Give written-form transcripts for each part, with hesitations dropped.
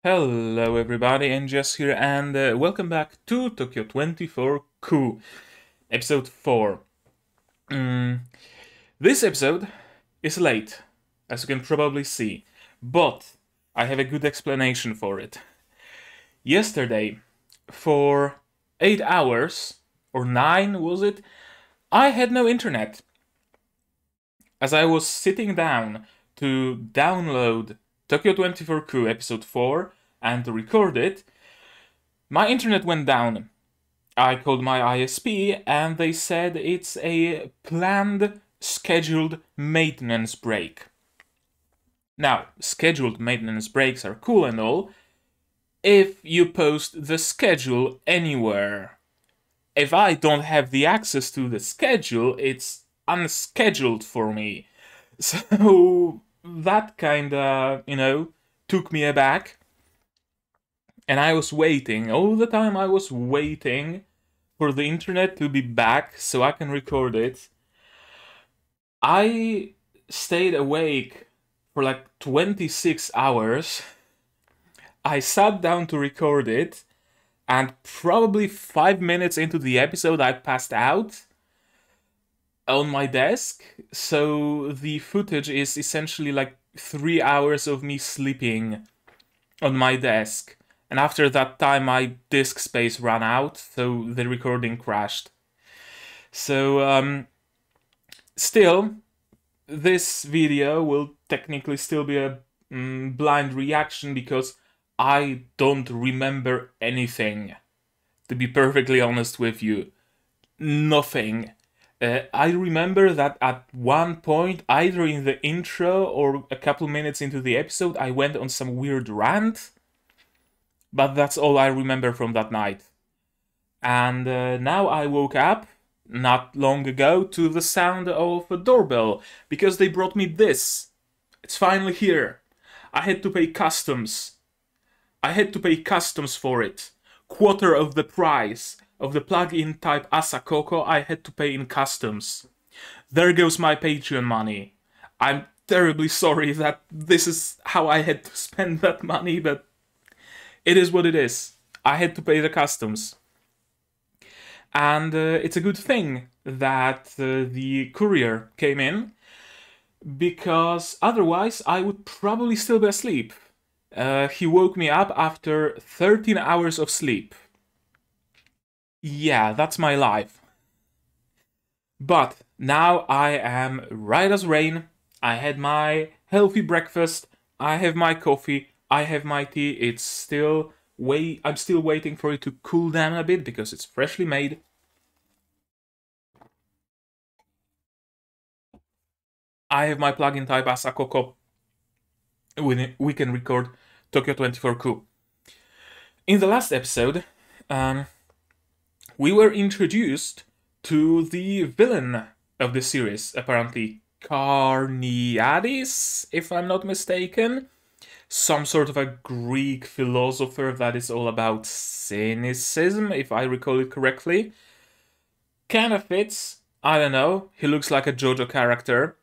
Hello everybody, and Jess here, and welcome back to Tokyo 24 Ku, episode 4. This episode is late, as you can probably see, but I have a good explanation for it. Yesterday, for 8 hours, or 9 was it, I had no internet. As I was sitting down to download Tokyo 24 Ku episode 4 and to record it, my internet went down. I called my ISP and they said it's a planned, scheduled maintenance break. Now, scheduled maintenance breaks are cool and all if you post the schedule anywhere. If I don't have the access to the schedule, it's unscheduled for me. So that kinda, took me aback. And I was waiting. All the time I was waiting for the internet to be back so I can record it. I stayed awake for like 26 hours. I sat down to record it, and probably 5 minutes into the episode I passed out on my desk. So the footage is essentially like 3 hours of me sleeping on my desk. And after that time, my disk space ran out, so the recording crashed. So, still, this video will technically still be a blind reaction because I don't remember anything. To be perfectly honest with you, nothing. I remember that at one point, either in the intro or a couple minutes into the episode, I went on some weird rant. But that's all I remember from that night. And now I woke up, not long ago, to the sound of a doorbell, because they brought me this. It's finally here. I had to pay customs. I had to pay customs for it. Quarter of the price of the plug-in type Asakoko I had to pay in customs. There goes my Patreon money. I'm terribly sorry that this is how I had to spend that money, but it is what it is. I had to pay the customs. And it's a good thing that the courier came in, because otherwise I would probably still be asleep. He woke me up after 13 hours of sleep. Yeah, that's my life. But now I am right as rain. I had my healthy breakfast. I have my coffee. I have my tea. It's still I'm still waiting for it to cool down a bit because it's freshly made. I have my plugin type Asakoko. We can record Tokyo 24 Ku. In the last episode, we were introduced to the villain of the series, apparently Carneades, if I'm not mistaken. Some sort of a Greek philosopher that is all about cynicism, if I recall it correctly. Kinda fits. I don't know. He looks like a JoJo character.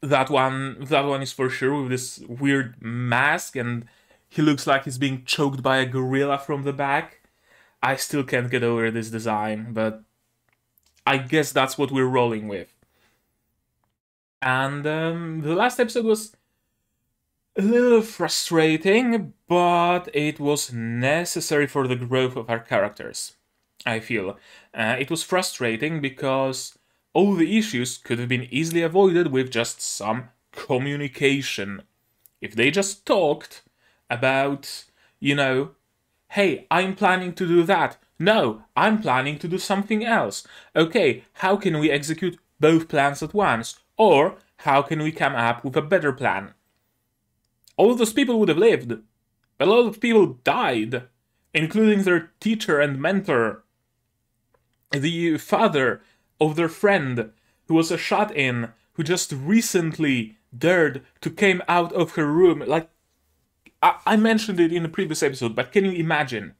That one is for sure, with this weird mask, and he looks like he's being choked by a gorilla from the back. I still can't get over this design, but I guess that's what we're rolling with. And the last episode was a little frustrating, but it was necessary for the growth of our characters, I feel. It was frustrating because all the issues could have been easily avoided with just some communication. If they just talked about, hey, I'm planning to do that. No, I'm planning to do something else. Okay, how can we execute both plans at once? Or how can we come up with a better plan? All of those people would have lived. A lot of people died, including their teacher and mentor, the father of their friend who was a shut-in, who just recently dared to came out of her room. Like, I mentioned it in the previous episode, but can you imagine?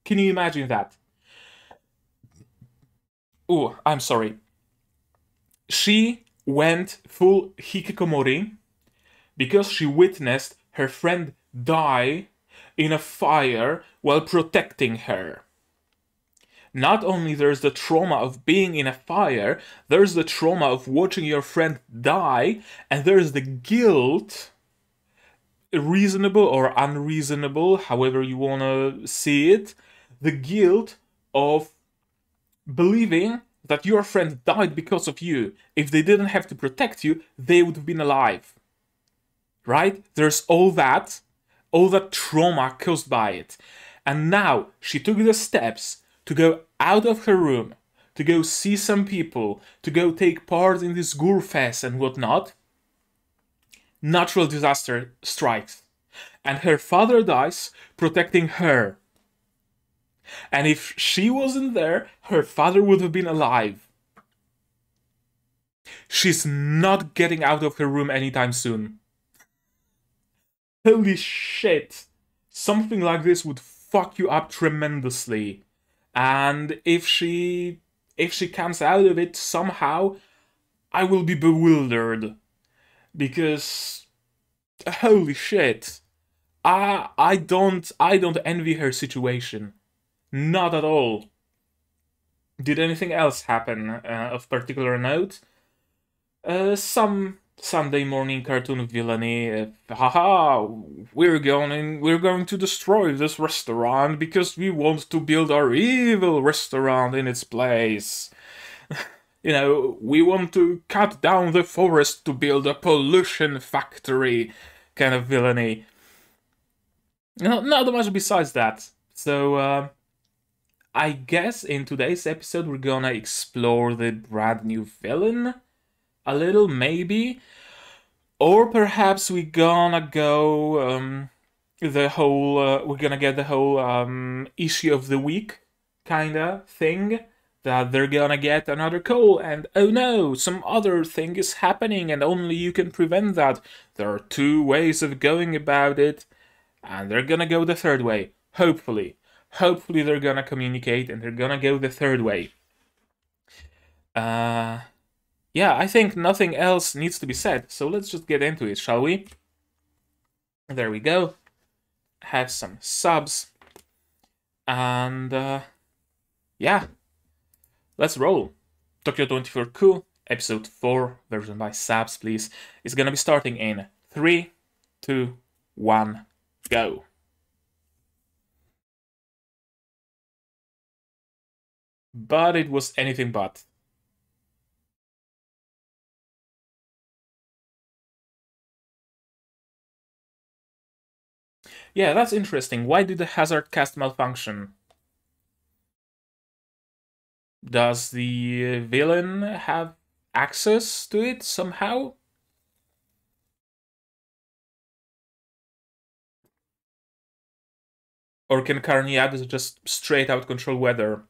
Can you imagine that? Oh, I'm sorry. She went full hikikomori because she witnessed her friend die in a fire while protecting her. Not only there's the trauma of being in a fire, there's the trauma of watching your friend die, and there's the guilt, reasonable or unreasonable, however you want to see it, the guilt of believing that your friend died because of you. If they didn't have to protect you, they would have been alive. Right? There's all that trauma caused by it. And now she took the steps to go out of her room, to go see some people, to go take part in this gore fest and whatnot. Natural disaster strikes. And her father dies protecting her. And if she wasn't there, her father would have been alive. She's not getting out of her room anytime soon. Holy shit. Something like this would fuck you up tremendously. And if she comes out of it somehow, I will be bewildered. Because holy shit. I don't envy her situation. Not at all. Did anything else happen of particular note? Some Sunday morning cartoon villainy. Haha, we're going to destroy this restaurant because we want to build our evil restaurant in its place. You know, we want to cut down the forest to build a pollution factory kind of villainy. Not much besides that. So, I guess in today's episode we're gonna explore the brand new villain a little, maybe. Or perhaps we're gonna go we're gonna get the whole issue of the week kinda thing. That they're gonna get another call and oh no, some other thing is happening and only you can prevent that. There are 2 ways of going about it and they're gonna go the 3rd way, hopefully. Hopefully they're gonna communicate and they're gonna go the 3rd way. Yeah, I think nothing else needs to be said, so let's just get into it, shall we? There we go. Have some subs. And, yeah. Let's roll. Tokyo 24 Ku, episode 4, version by subs, please, is gonna be starting in 3, 2, 1, go. But it was anything but. Yeah, that's interesting. Why did the hazard cast malfunction? Does the villain have access to it somehow? Or can Carniadis just straight out control weather?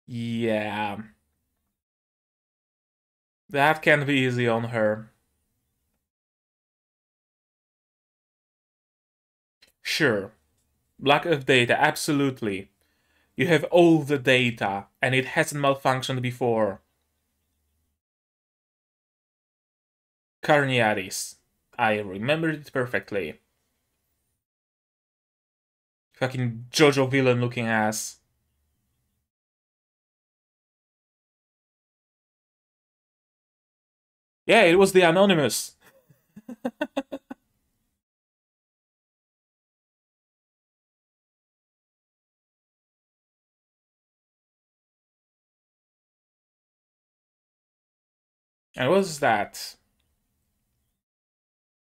Yeah. That can be easy on her. Sure. Lack of data, absolutely. You have all the data, and it hasn't malfunctioned before. Carniadis. I remembered it perfectly. Fucking JoJo villain looking ass. Yeah, it was the Anonymous. And what is that?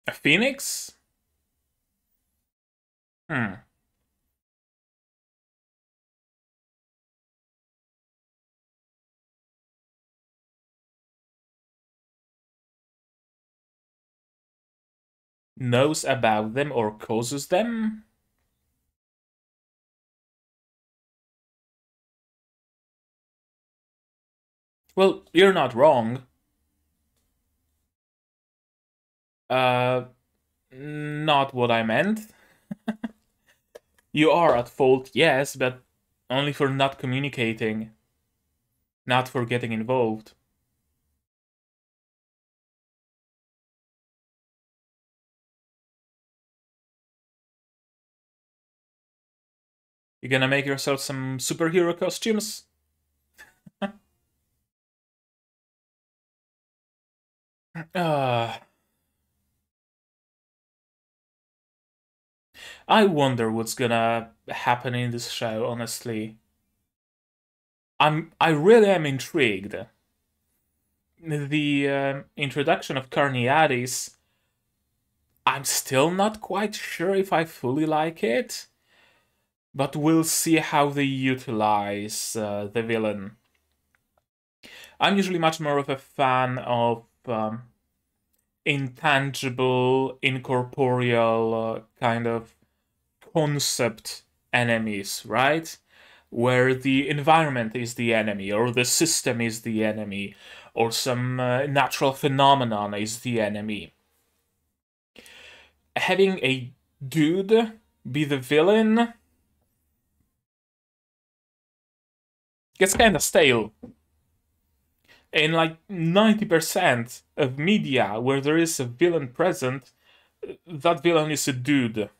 A phoenix? Hmm. Knows about them or causes them? Well, you're not wrong. Not what I meant. You are at fault, yes, but only for not communicating. Not for getting involved. You gonna make yourself some superhero costumes? uh, I wonder what's gonna happen in this show, honestly. I really am intrigued. The introduction of Carniadis, I'm still not quite sure if I fully like it, but we'll see how they utilize the villain. I'm usually much more of a fan of intangible, incorporeal kind of concept enemies, right? Where the environment is the enemy, or the system is the enemy, or some natural phenomenon is the enemy. Having a dude be the villain gets kind of stale. In like 90% of media where there is a villain present, that villain is a dude.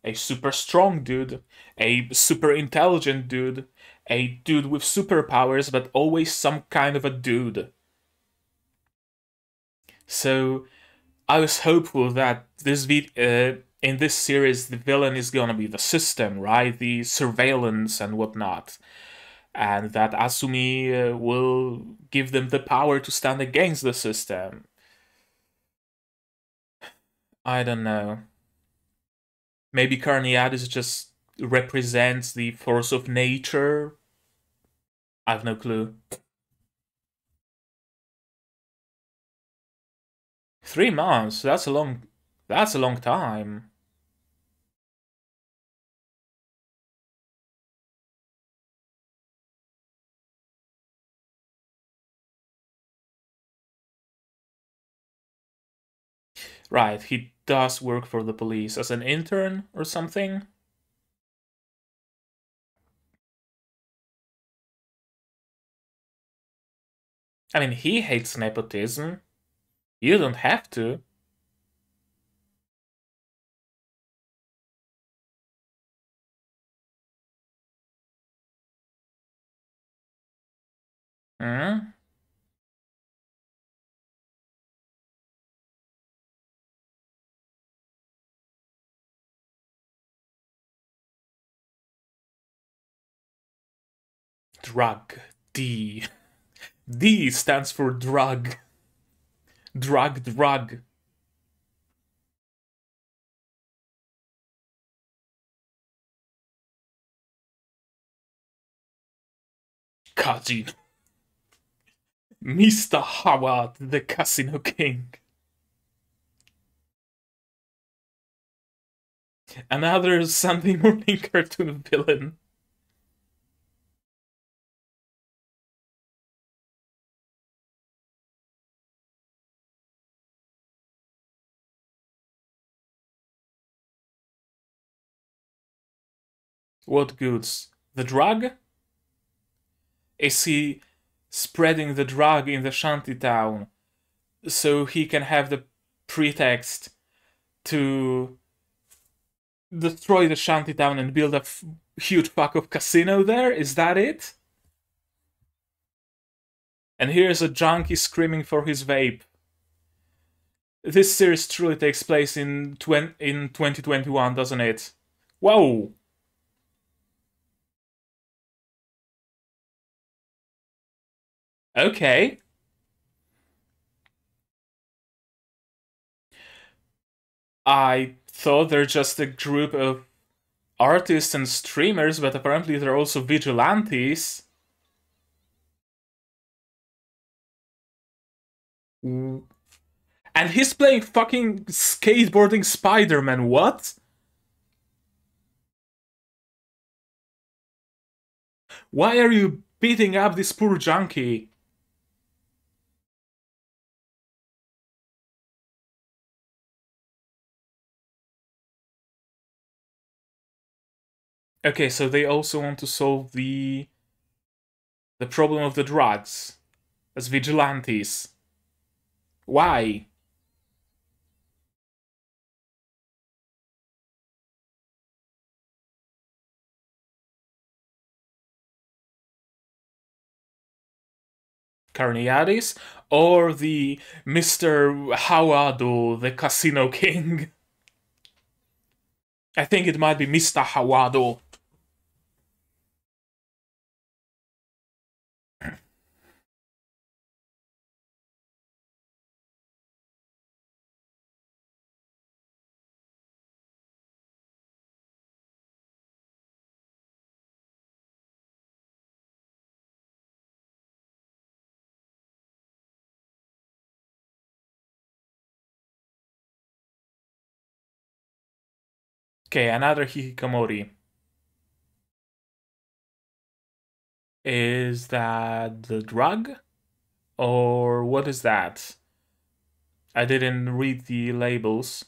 A super strong dude, a super intelligent dude, a dude with superpowers, but always some kind of a dude. So I was hopeful that in this series the villain is gonna be the system, right? The surveillance and whatnot, and that Asumi will give them the power to stand against the system. I don't know. Maybe Carniadis just represents the force of nature. I have no clue. 3 months. That's a long. That's a long time. Right. He does work for the police as an intern or something. I mean, he hates nepotism. You don't have to. Hmm? Drug. D. D stands for drug. Drug. Kajin. Mr. Howard, the Casino King. Another Sunday morning cartoon villain. What goods? The drug? Is he spreading the drug in the shantytown so he can have the pretext to destroy the shantytown and build a huge fuck of casino there? Is that it? And here's a junkie screaming for his vape. This series truly takes place in 2021, doesn't it? Whoa! Okay. I thought they're just a group of artists and streamers, but apparently they're also vigilantes. And he's playing fucking skateboarding Spider-Man, what? Why are you beating up this poor junkie? Okay, so they also want to solve the problem of the drugs as vigilantes. Why? Carniadis, or the Mr. Hawado, the Casino King. I think it might be Mr. Hawado. Okay, another hikikomori. Is that the drug? Or what is that? I didn't read the labels.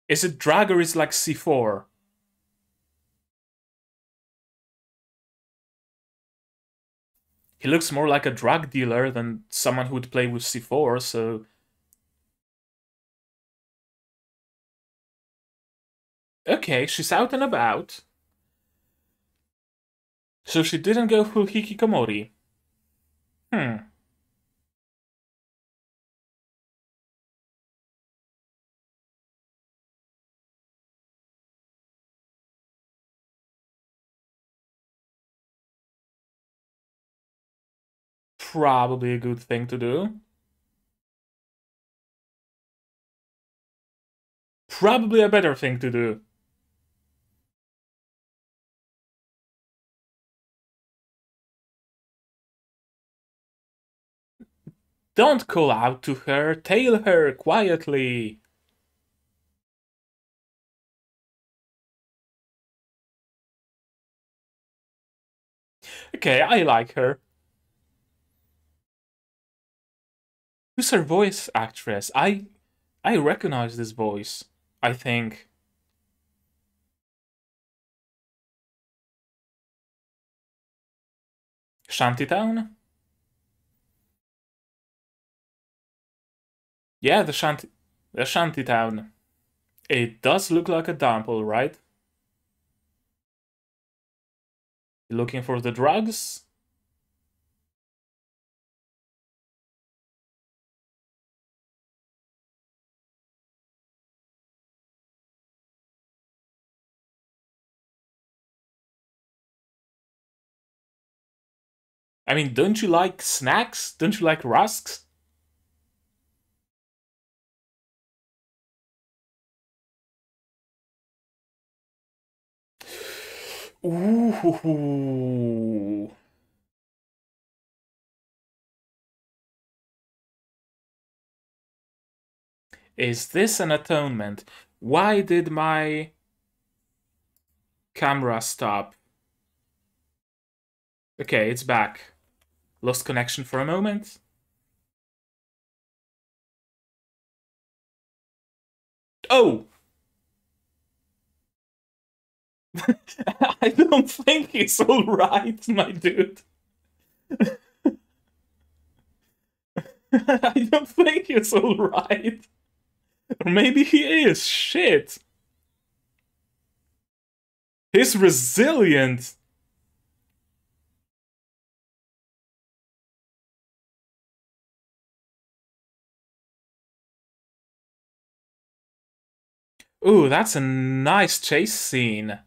Is it drug or is it like C4? He looks more like a drug dealer than someone who would play with C4, so... Okay, she's out and about. So she didn't go full hikikomori. Hmm. Probably a good thing to do. Probably a better thing to do. Don't call out to her, tail her quietly. Okay, I like her. Who's her voice actress? I recognize this voice, I think. Shantytown? Yeah, the Shantytown. It does look like a dump, alright. You looking for the drugs? I mean, don't you like snacks? Don't you like rusks? Ooh. Is this an atonement? Why did my camera stop? Okay, it's back. Lost connection for a moment. Oh! I don't think he's alright, my dude. I don't think he's alright. Or maybe he is. Shit. He's resilient. Ooh, that's a nice chase scene.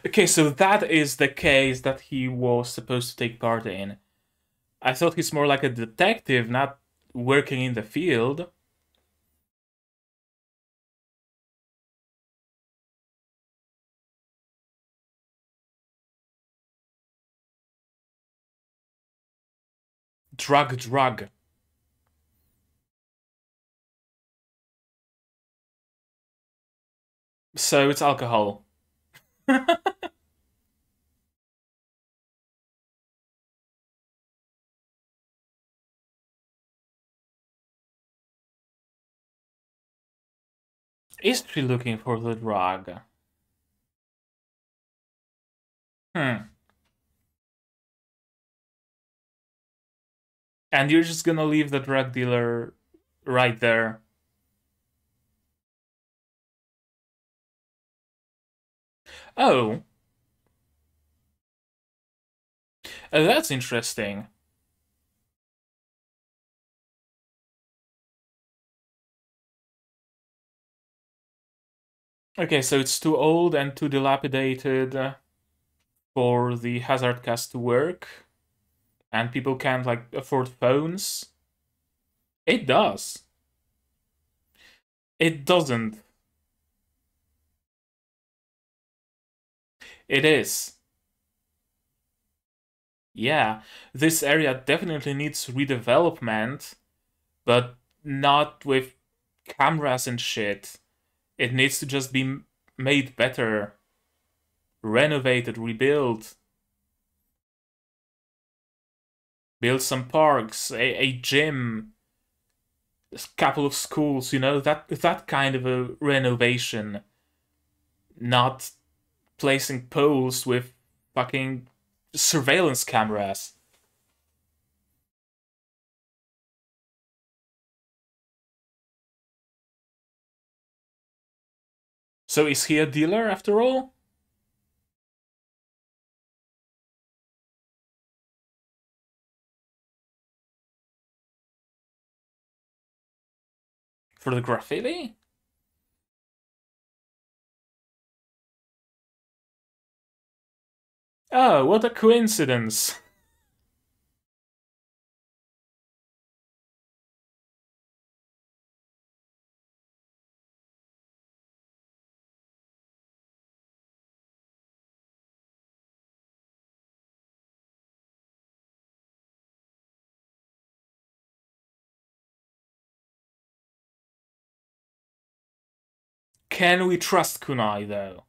Okay, so that is the case that he was supposed to take part in. I thought he's more like a detective, not working in the field. Drug. So it's alcohol. Is she looking for the drug? Hmm. And you're just gonna leave the drug dealer right there. Oh, that's interesting. Okay, so it's too old and too dilapidated for the hazard cast to work, and people can't like afford phones. It does. It doesn't. It is. Yeah, this area definitely needs redevelopment, but not with cameras and shit. It needs to just be made better, renovated, rebuilt, build some parks, a gym, a couple of schools, that kind of a renovation, not placing poles with fucking surveillance cameras. So is he a dealer after all? For the graffiti? Oh, what a coincidence. Can we trust Kunai though?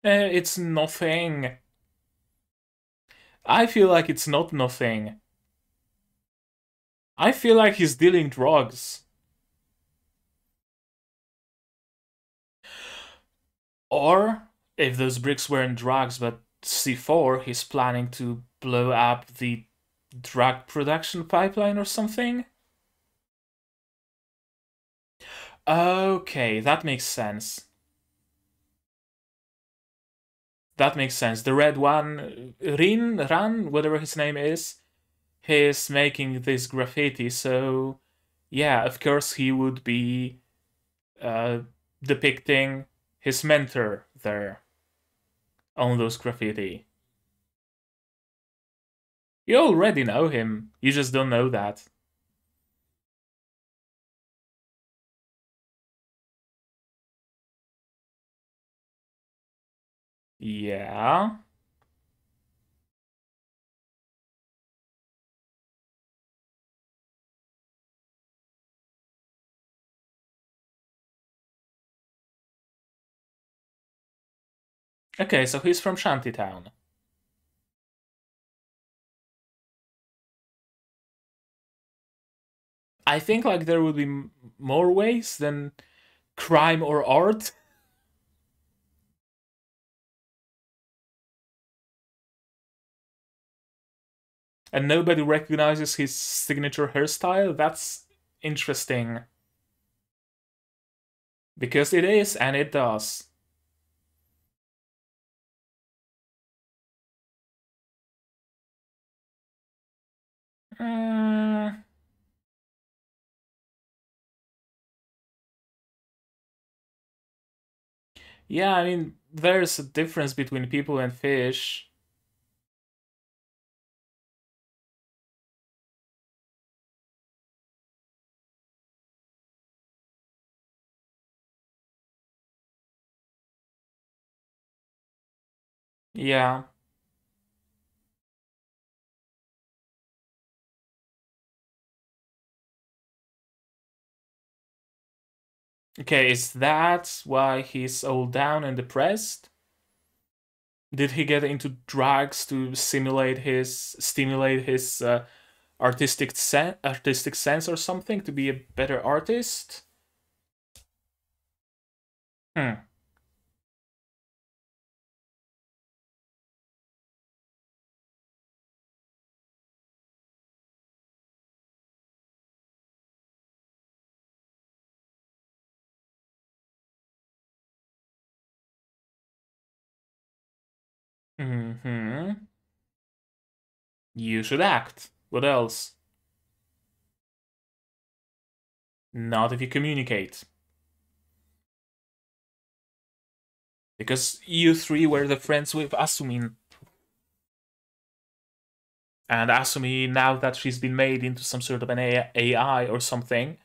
It's nothing. I feel like it's not nothing. I feel like he's dealing drugs. Or, if those bricks weren't drugs but C4, he's planning to blow up the drug production pipeline or something? Okay, that makes sense. That makes sense. The red one, Ran, whatever his name is, he's making this graffiti, so yeah, of course he would be uh, depicting his mentor there on those graffiti. You already know him, you just don't know that. Yeah. Okay, so he's from Shantytown. I think like there would be more ways than crime or art. And nobody recognizes his signature hairstyle. That's interesting. Because it is, and it does. Mm, yeah, I mean, there's a difference between people and fish. Yeah. Okay, is that why he's all down and depressed? Did he get into drugs to stimulate his artistic sense or something to be a better artist? Hmm. Mm-hmm. You should act. What else? Not if you communicate. Because you three were the friends with Asumin. And Asumi, now that she's been made into some sort of an AI or something,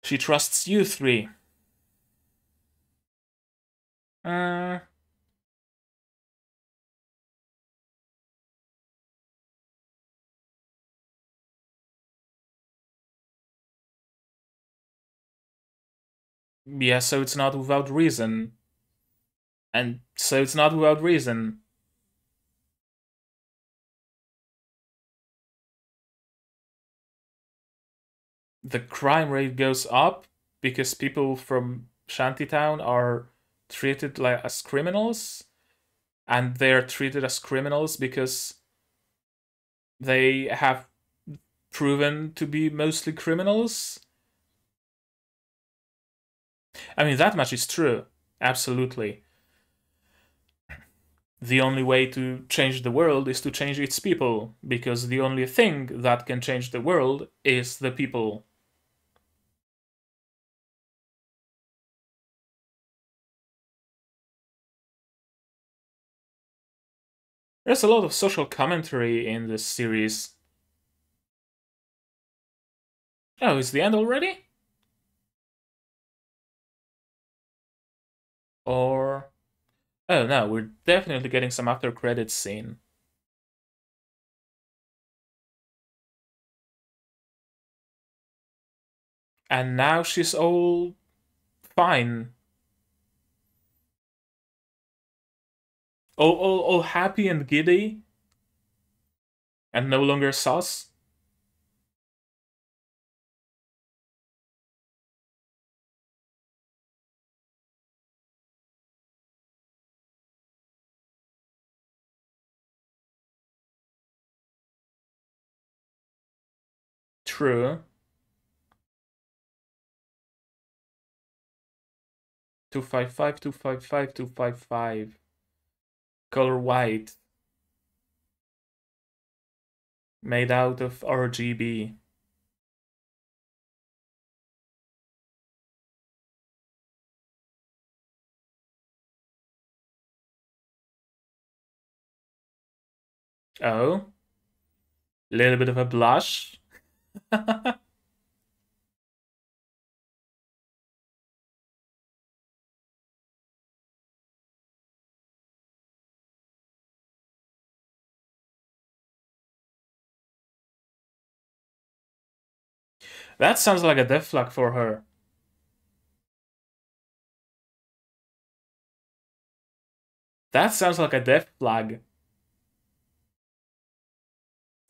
she trusts you three. Uh, yeah, so it's not without reason. And so it's not without reason. The crime rate goes up because people from Shantytown are treated like as criminals, and they're treated as criminals because they have proven to be mostly criminals. I mean, that much is true. Absolutely. The only way to change the world is to change its people, because the only thing that can change the world is the people. There's a lot of social commentary in this series. Oh, is the end already? Or... Oh no, we're definitely getting some after credits scene. And now she's all fine. All happy and giddy. And no longer sus. True. 255, 255, 255. Color white. Made out of RGB. Oh. Little bit of a blush. That sounds like a death flag for her. That sounds like a death flag.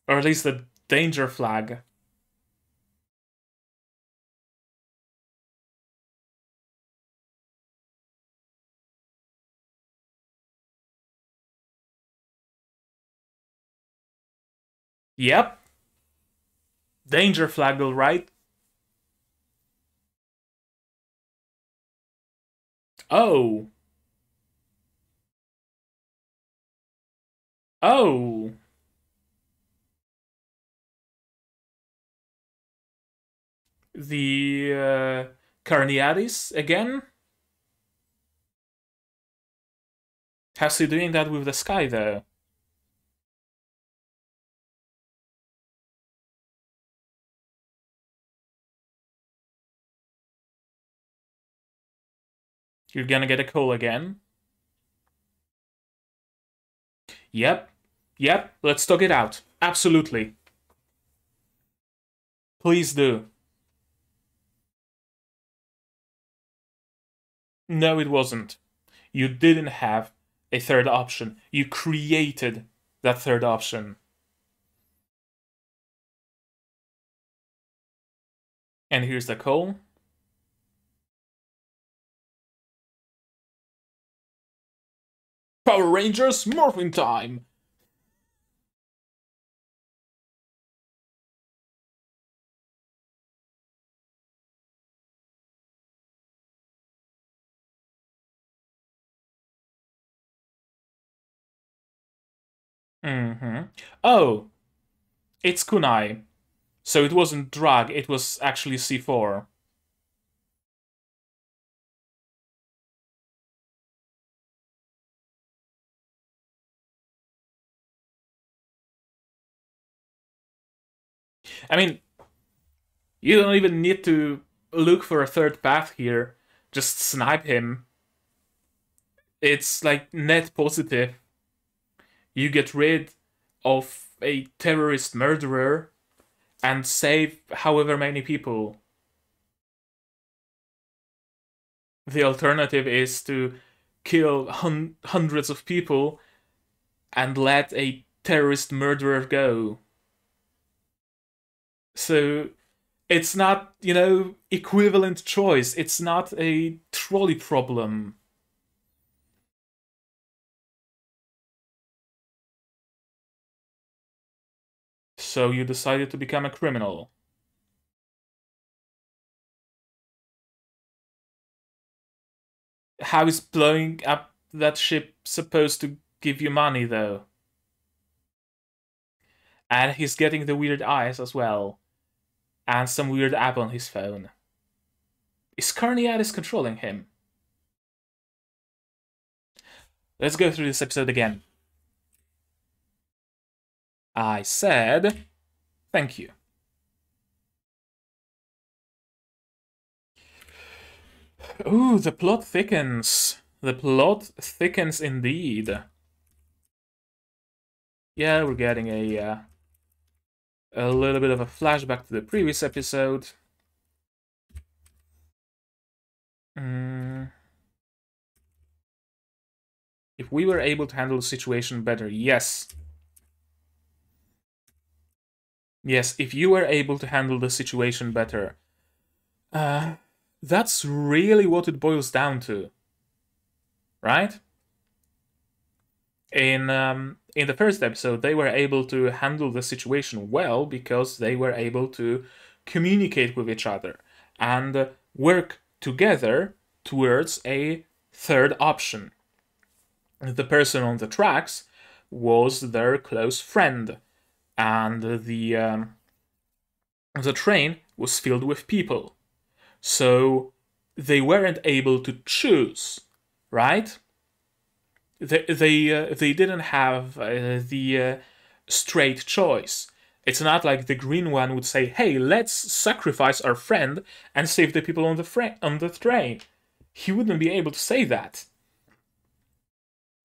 Or at least a danger flag. Yep. Danger flag, alright. Oh. Oh. The Carniadis again? How's he doing that with the sky though? You're gonna get a call again? Yep. Yep. Let's talk it out. Absolutely. Please do. No, it wasn't. You didn't have a third option. You created that third option. And here's the call. Power Rangers morphing time! Oh, it's kunai. So it wasn't drug, it was actually C4. I mean, you don't even need to look for a third path here. Just snipe him. It's like net positive. You get rid of a terrorist murderer and save however many people. The alternative is to kill hundreds of people and let a terrorist murderer go. So it's not, equivalent choice. It's not a trolley problem. So you decided to become a criminal. How is blowing up that ship supposed to give you money, though? And he's getting the weird eyes as well. And some weird app on his phone. Is Carniatis controlling him? Let's go through this episode again. I said, thank you. Ooh, the plot thickens. The plot thickens indeed. Yeah, we're getting a little bit of a flashback to the previous episode. If we were able to handle the situation better, yes. Yes, if you were able to handle the situation better. That's really what it boils down to. Right? In the first episode, they were able to handle the situation well because they were able to communicate with each other and work together towards a third option. The person on the tracks was their close friend, and the train was filled with people. So they weren't able to choose, right? They didn't have the straight choice. It's not like the green one would say, "Hey, let's sacrifice our friend and save the people on the train." He wouldn't be able to say that.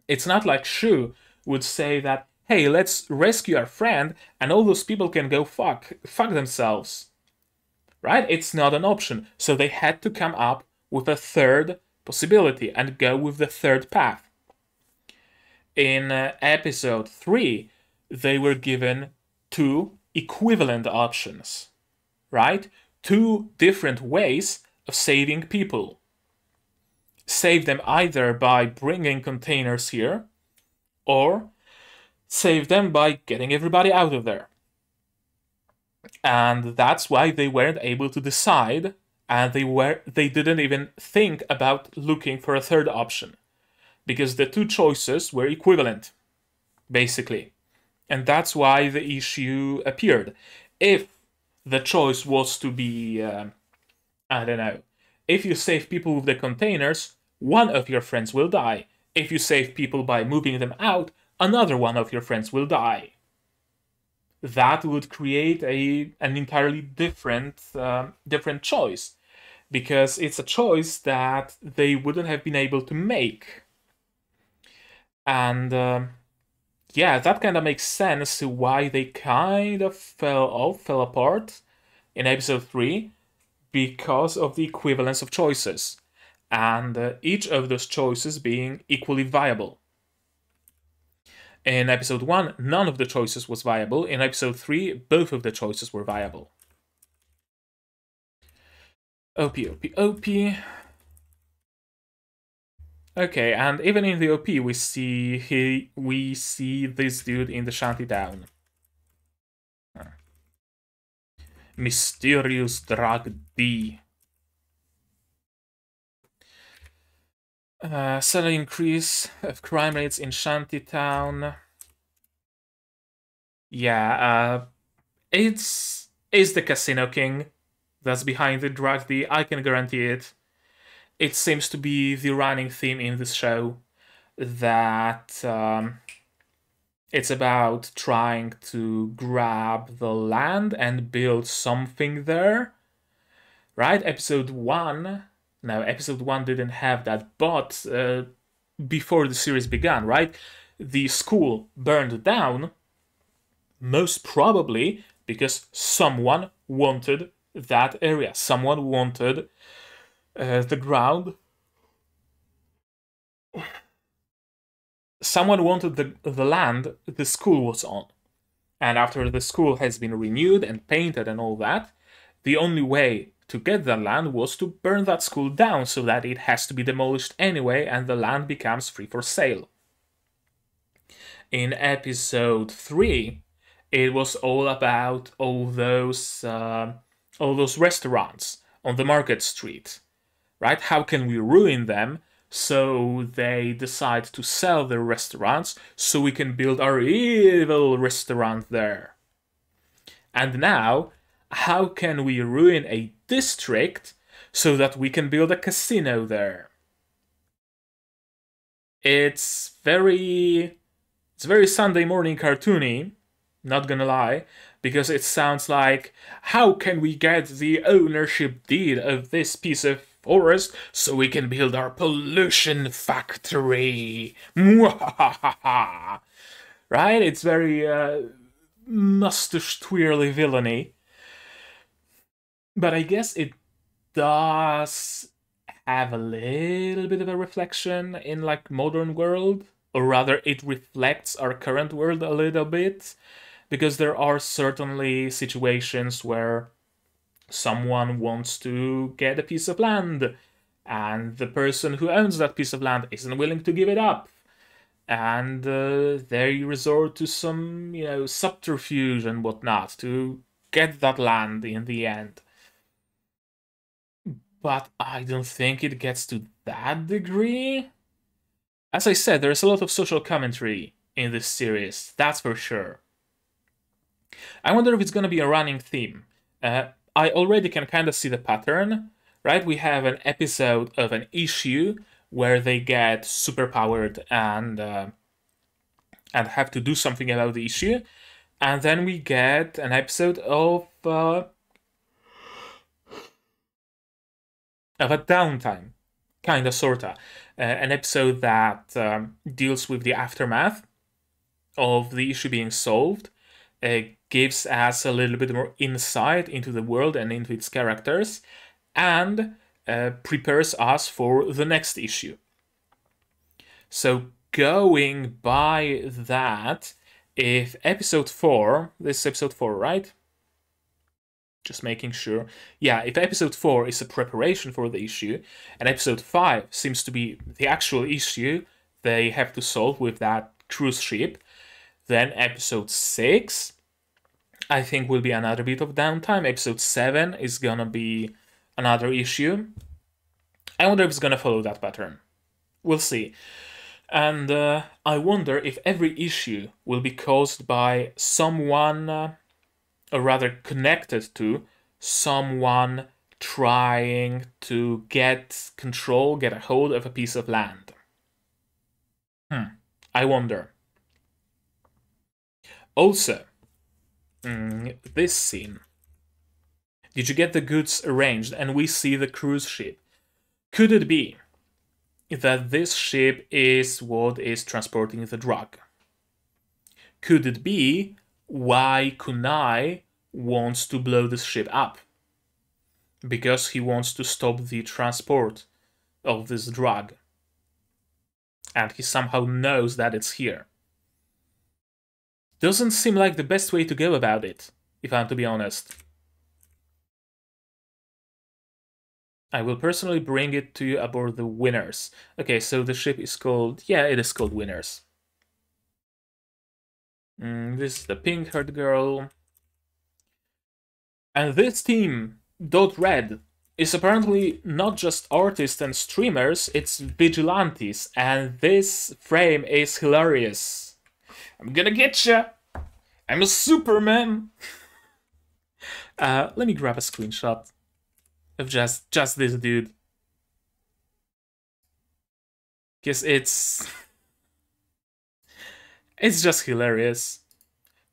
It's not like Shu would say that, "Hey, let's rescue our friend and all those people can go fuck themselves." Right? It's not an option. So they had to come up with a third possibility and go with the third path. In episode 3, they were given two equivalent options, right? Two different ways of saving people. Save them either by bringing containers here, or save them by getting everybody out of there. And that's why they weren't able to decide, and they didn't even think about looking for a third option, because the two choices were equivalent, basically. And that's why the issue appeared. If the choice was to be, I don't know, if you save people with the containers, one of your friends will die. If you save people by moving them out, another one of your friends will die. That would create an entirely different choice, because it's a choice that they wouldn't have been able to make. And yeah, that kind of makes sense to why they kind of fell apart in episode 3, because of the equivalence of choices, and each of those choices being equally viable. In episode 1, none of the choices was viable. In episode 3, both of the choices were viable. OP, OP, OP. Okay, and even in the OP, we see this dude in the Shantytown. Mysterious Drug D. Sudden increase of crime rates in Shantytown. Yeah, it's the Casino King that's behind the drug deal. I can guarantee it. It seems to be the running theme in this show that it's about trying to grab the land and build something there. Right? Episode 1. No, episode 1 didn't have that, but before the series began, right? The school burned down, most probably because someone wanted that area. Someone wanted the ground. Someone wanted the land the school was on. And after the school has been renewed and painted and all that, the only way to get that land was to burn that school down so that it has to be demolished anyway and the land becomes free for sale. In episode 3, it was all about all those restaurants on the market street, right? How can we ruin them? So they decide to sell their restaurants so we can build our evil restaurant there. And now, how can we ruin a district so that we can build a casino there? It's very Sunday morning cartoony, not gonna lie, because it sounds like, how can we get the ownership deed of this piece of forest so we can build our pollution factory? Right? It's very mustache twirly villainy. But I guess it does have a little bit of a reflection in like modern world, or rather it reflects our current world a little bit, because there are certainly situations where someone wants to get a piece of land and the person who owns that piece of land isn't willing to give it up, and they resort to some subterfuge and whatnot to get that land in the end. But I don't think it gets to that degree. As I said, there's a lot of social commentary in this series, that's for sure. I wonder if it's going to be a running theme. I already can kind of see the pattern, right? We have an episode of an issue where they get superpowered and have to do something about the issue, and then we get an episode of a downtime, kinda, sorta. An episode that deals with the aftermath of the issue being solved, gives us a little bit more insight into the world and into its characters, and prepares us for the next issue. So going by that, if episode 4, this is episode 4, right? Just making sure. Yeah, if episode 4 is a preparation for the issue, and episode 5 seems to be the actual issue they have to solve with that cruise ship, then episode 6, I think, will be another bit of downtime. Episode 7 is gonna be another issue. I wonder if it's gonna follow that pattern. We'll see. And I wonder if every issue will be caused by someone... or rather connected to someone trying to get control, get a hold of a piece of land. I wonder. Also, this scene. Did you get the goods arranged and we see the cruise ship? Could it be that this ship is what is transporting the drug? Could it be why Kunai wants to blow this ship up? Because he wants to stop the transport of this drug. And he somehow knows that it's here. Doesn't seem like the best way to go about it, if I'm to be honest. I will personally bring it to you aboard the Winners. Okay, so the ship is called... yeah, it is called Winners. This is the pink-haired girl. And this team, Dot Red, is apparently not just artists and streamers, it's vigilantes, and this frame is hilarious. I'm gonna get ya! I'm a Superman! Let me grab a screenshot of just this dude. Because it's just hilarious.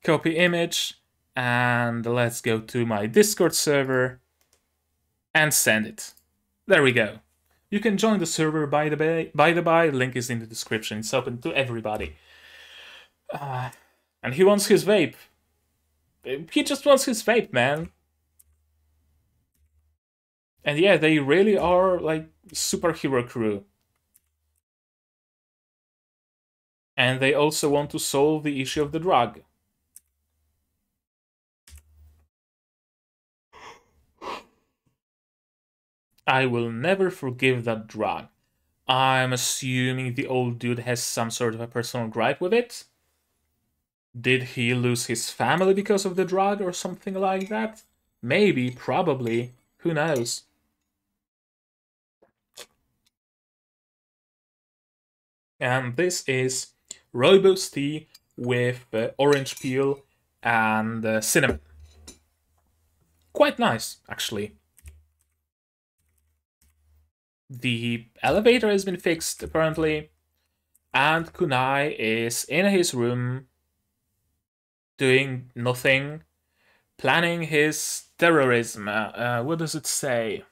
Copy image, and let's go to my Discord server and send it. There we go. You can join the server, by the by, link is in the description. It's open to everybody. And he wants his vape. He just wants his vape, man. And yeah, they really are like superhero crew. And they also want to solve the issue of the drug. I will never forgive that drug. I'm assuming the old dude has some sort of a personal gripe with it. Did he lose his family because of the drug or something like that? Maybe, probably. Who knows? And this is rooibos tea with orange peel and cinnamon. Quite nice, actually. The elevator has been fixed, apparently, and Kunai is in his room doing nothing, planning his terrorism. What does it say?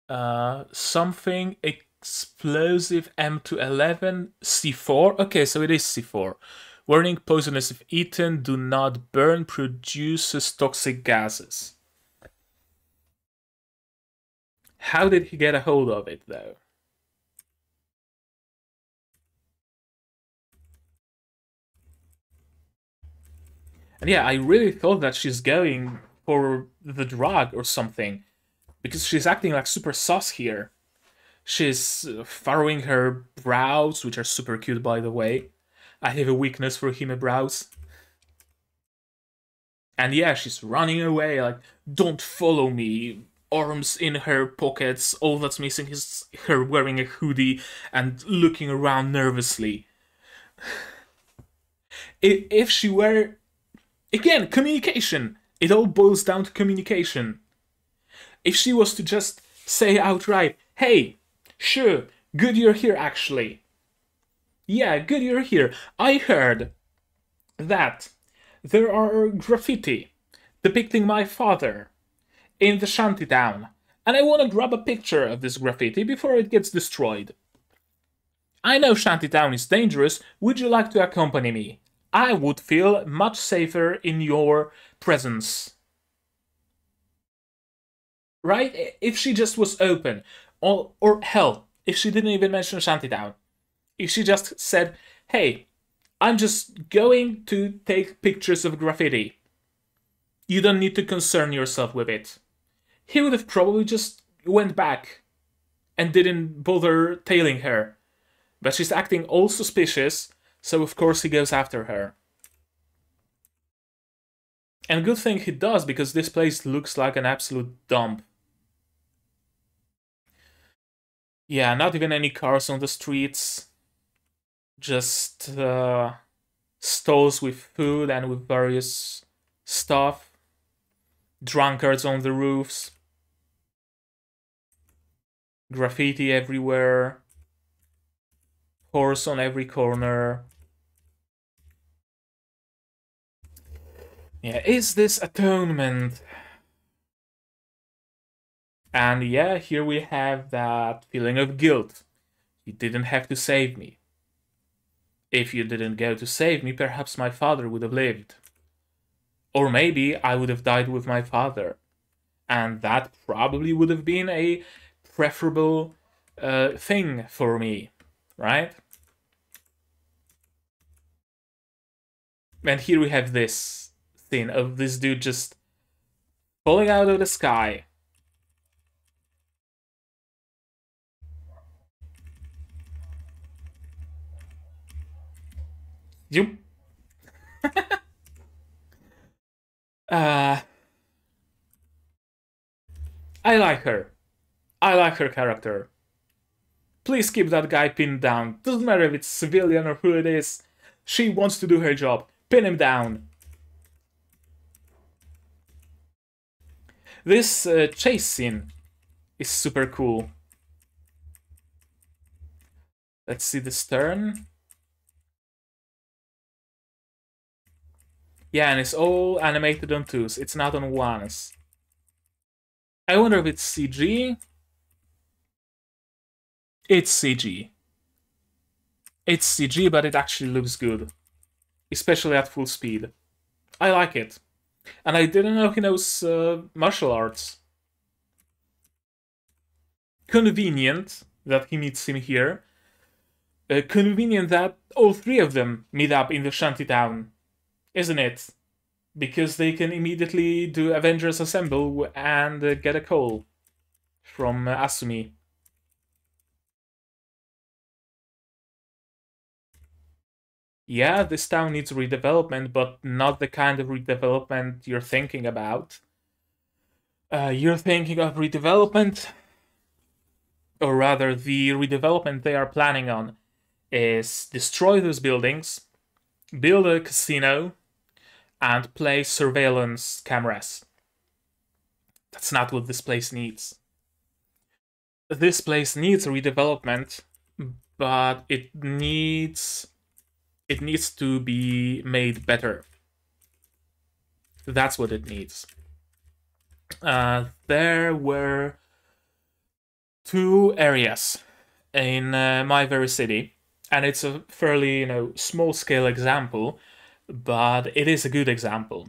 Something explosive M211 C4. Okay, so it is C4. Warning: poisonous if eaten. Do not burn. Produces toxic gases. How did he get a hold of it, though? And yeah, I really thought that she's going for the drug or something, because she's acting like super sus here. She's furrowing her brows, which are super cute, by the way. I have a weakness for hime brows. And yeah, she's running away, like, don't follow me. Arms in her pockets, all that's missing is her wearing a hoodie and looking around nervously. If she were... Again, communication! It all boils down to communication. If she was to just say outright, hey, sure, good you're here actually. Yeah, good you're here. I heard that there are graffiti depicting my father in the Shantytown, and I want to grab a picture of this graffiti before it gets destroyed. I know Shantytown is dangerous. Would you like to accompany me? I would feel much safer in your presence. Right? If she just was open. Or hell, if she didn't even mention Shantytown. If she just said, hey, I'm just going to take pictures of graffiti. You don't need to concern yourself with it. He would have probably just went back and didn't bother tailing her. But she's acting all suspicious, so of course he goes after her. And good thing he does, because this place looks like an absolute dump. Yeah, not even any cars on the streets. Just stalls with food and with various stuff. Drunkards on the roofs. Graffiti everywhere. Horse on every corner. Yeah, is this atonement? And yeah, here we have that feeling of guilt. You didn't have to save me. If you didn't go to save me, perhaps my father would have lived. Or maybe I would have died with my father. And that probably would have been a preferable thing for me, right? And here we have this scene of this dude just falling out of the sky. You. I like her. I like her character. Please keep that guy pinned down. Doesn't matter if it's civilian or who it is. She wants to do her job. Pin him down. This chase scene is super cool. Let's see the stern. Yeah, and it's all animated on 2s. It's not on 1s. I wonder if it's CG. It's CG. It's CG, but it actually looks good. Especially at full speed. I like it. And I didn't know he knows martial arts. Convenient that he meets him here. Convenient that all 3 of them meet up in the Shantytown, isn't it? Because they can immediately do Avengers Assemble and get a call from Asumi. Yeah, this town needs redevelopment, but not the kind of redevelopment you're thinking about. You're thinking of redevelopment, or rather, the redevelopment they are planning on is destroy those buildings, build a casino, and place surveillance cameras. That's not what this place needs. This place needs redevelopment, but it needs to be made better. That's what it needs. There were 2 areas in my very city, and it's a fairly small-scale example, but it is a good example.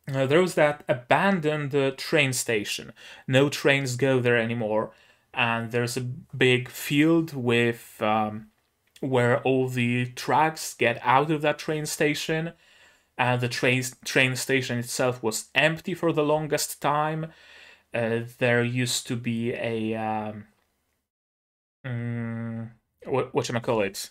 There was that abandoned train station. No trains go there anymore, and there's a big field with where all the tracks get out of that train station, and the train station itself was empty for the longest time. There used to be a whatchamacallit?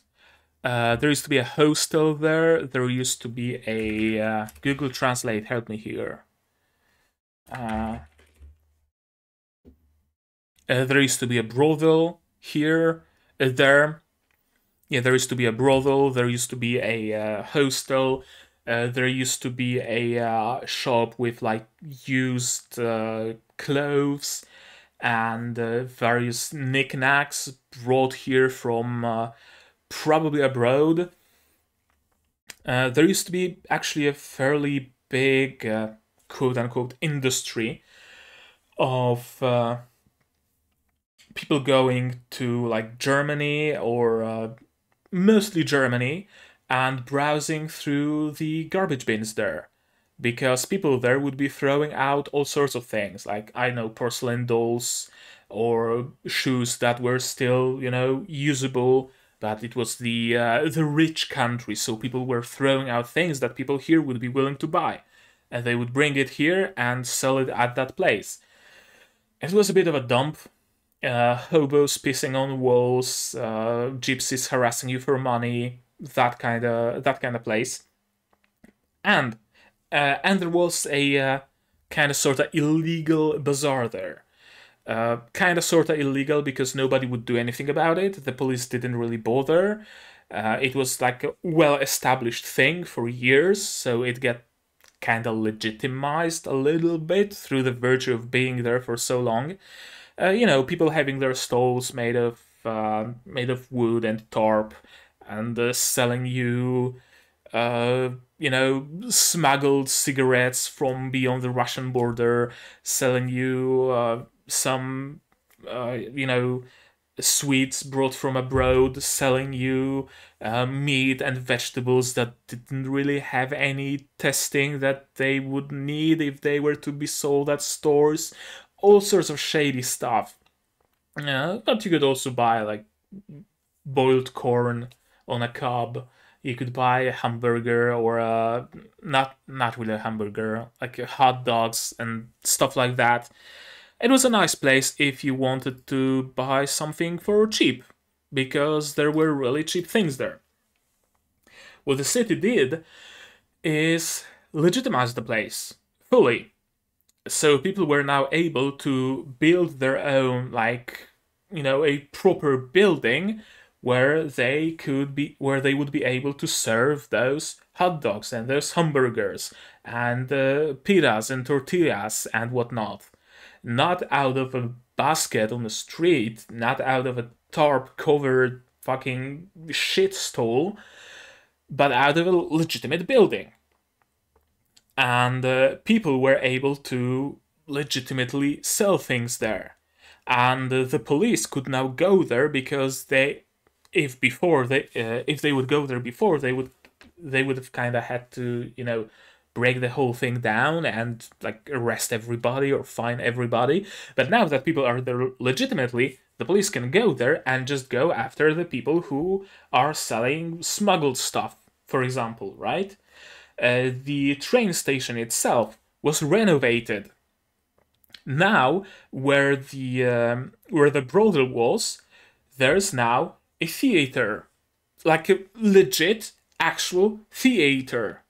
There used to be a hostel there. There used to be a Google Translate. Help me here. There used to be a brothel here. There used to be a brothel. There used to be a hostel. There used to be a shop with like used clothes and various knickknacks brought here from probably abroad. There used to be actually a fairly big quote-unquote industry of people going to like Germany or mostly Germany and browsing through the garbage bins there, because people there would be throwing out all sorts of things, like, I know, porcelain dolls or shoes that were still, usable, but it was the rich country, so people were throwing out things that people here would be willing to buy, and they would bring it here and sell it at that place. It was a bit of a dump. Hobos pissing on walls, gypsies harassing you for money, that kind of place, and there was a kind of sort of illegal bazaar there. Kind of sort of illegal because nobody would do anything about it. The police didn't really bother. It was like a well-established thing for years, so it got kind of legitimized a little bit through the virtue of being there for so long. People having their stalls made of wood and tarp, and selling you, smuggled cigarettes from beyond the Russian border, selling you some, sweets brought from abroad, selling you meat and vegetables that didn't really have any testing that they would need if they were to be sold at stores. All sorts of shady stuff. But you could also buy like boiled corn on a cob. You could buy a hamburger or not really a hamburger, like hot dogs and stuff like that. It was a nice place if you wanted to buy something for cheap, because there were really cheap things there. What the city did is legitimize the place fully. So people were now able to build their own, like, a proper building where they would be able to serve those hot dogs and those hamburgers and pitas and tortillas and whatnot. Not out of a basket on the street, not out of a tarp covered fucking shit stall, but out of a legitimate building. And people were able to legitimately sell things there. And the police could now go there because if they would go there before, they would have kind of had to, break the whole thing down and like arrest everybody or fine everybody. But now that people are there legitimately, the police can go there and just go after the people who are selling smuggled stuff, for example, right? The train station itself was renovated. Now, where the brothel was, there's now a theater, like a legit, actual theater.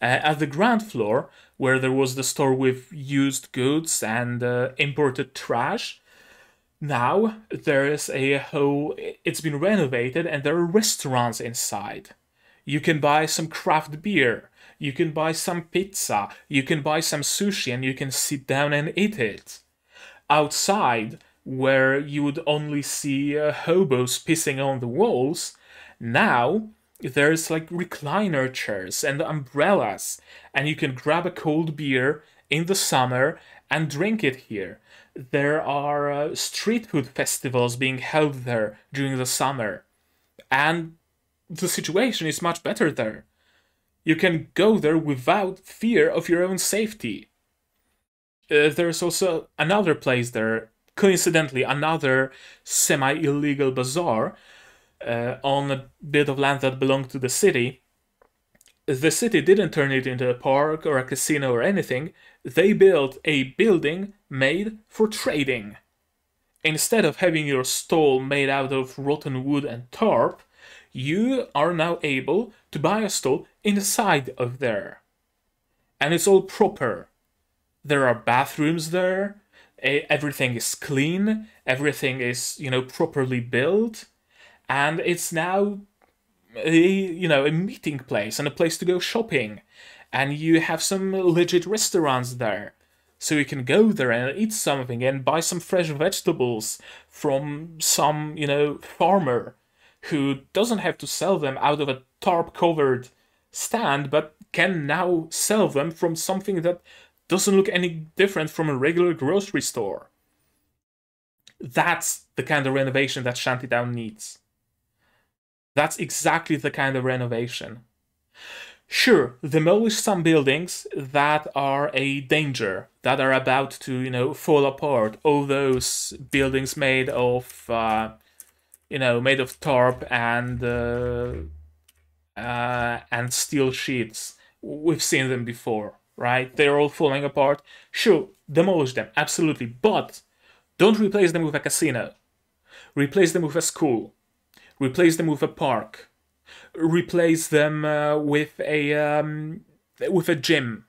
At the ground floor, where there was the store with used goods and imported trash, now there is it's been renovated and there are restaurants inside. You can buy some craft beer, you can buy some pizza, you can buy some sushi, and you can sit down and eat it. Outside, where you would only see hobos pissing on the walls, now there's like recliner chairs and umbrellas, and you can grab a cold beer in the summer and drink it here. There are street food festivals being held there during the summer, and the situation is much better there. You can go there without fear of your own safety. There's also another place there, coincidentally, another semi-illegal bazaar on a bit of land that belonged to the city. The city didn't turn it into a park or a casino or anything. They built a building made for trading. Instead of having your stall made out of rotten wood and tarp, you are now able to buy a stall inside of there. And it's all proper. There are bathrooms there, everything is clean, everything is, properly built, and it's now a meeting place and a place to go shopping. And you have some legit restaurants there. So you can go there and eat something and buy some fresh vegetables from some, farmer who doesn't have to sell them out of a tarp-covered stand, but can now sell them from something that doesn't look any different from a regular grocery store. That's the kind of renovation that Shantytown needs. That's exactly the kind of renovation. Sure, demolish some buildings that are a danger, that are about to, fall apart. All those buildings made of tarp and steel sheets. We've seen them before, right? They're all falling apart. Sure, demolish them, absolutely, but don't replace them with a casino. Replace them with a school. Replace them with a park. Replace them with a gym.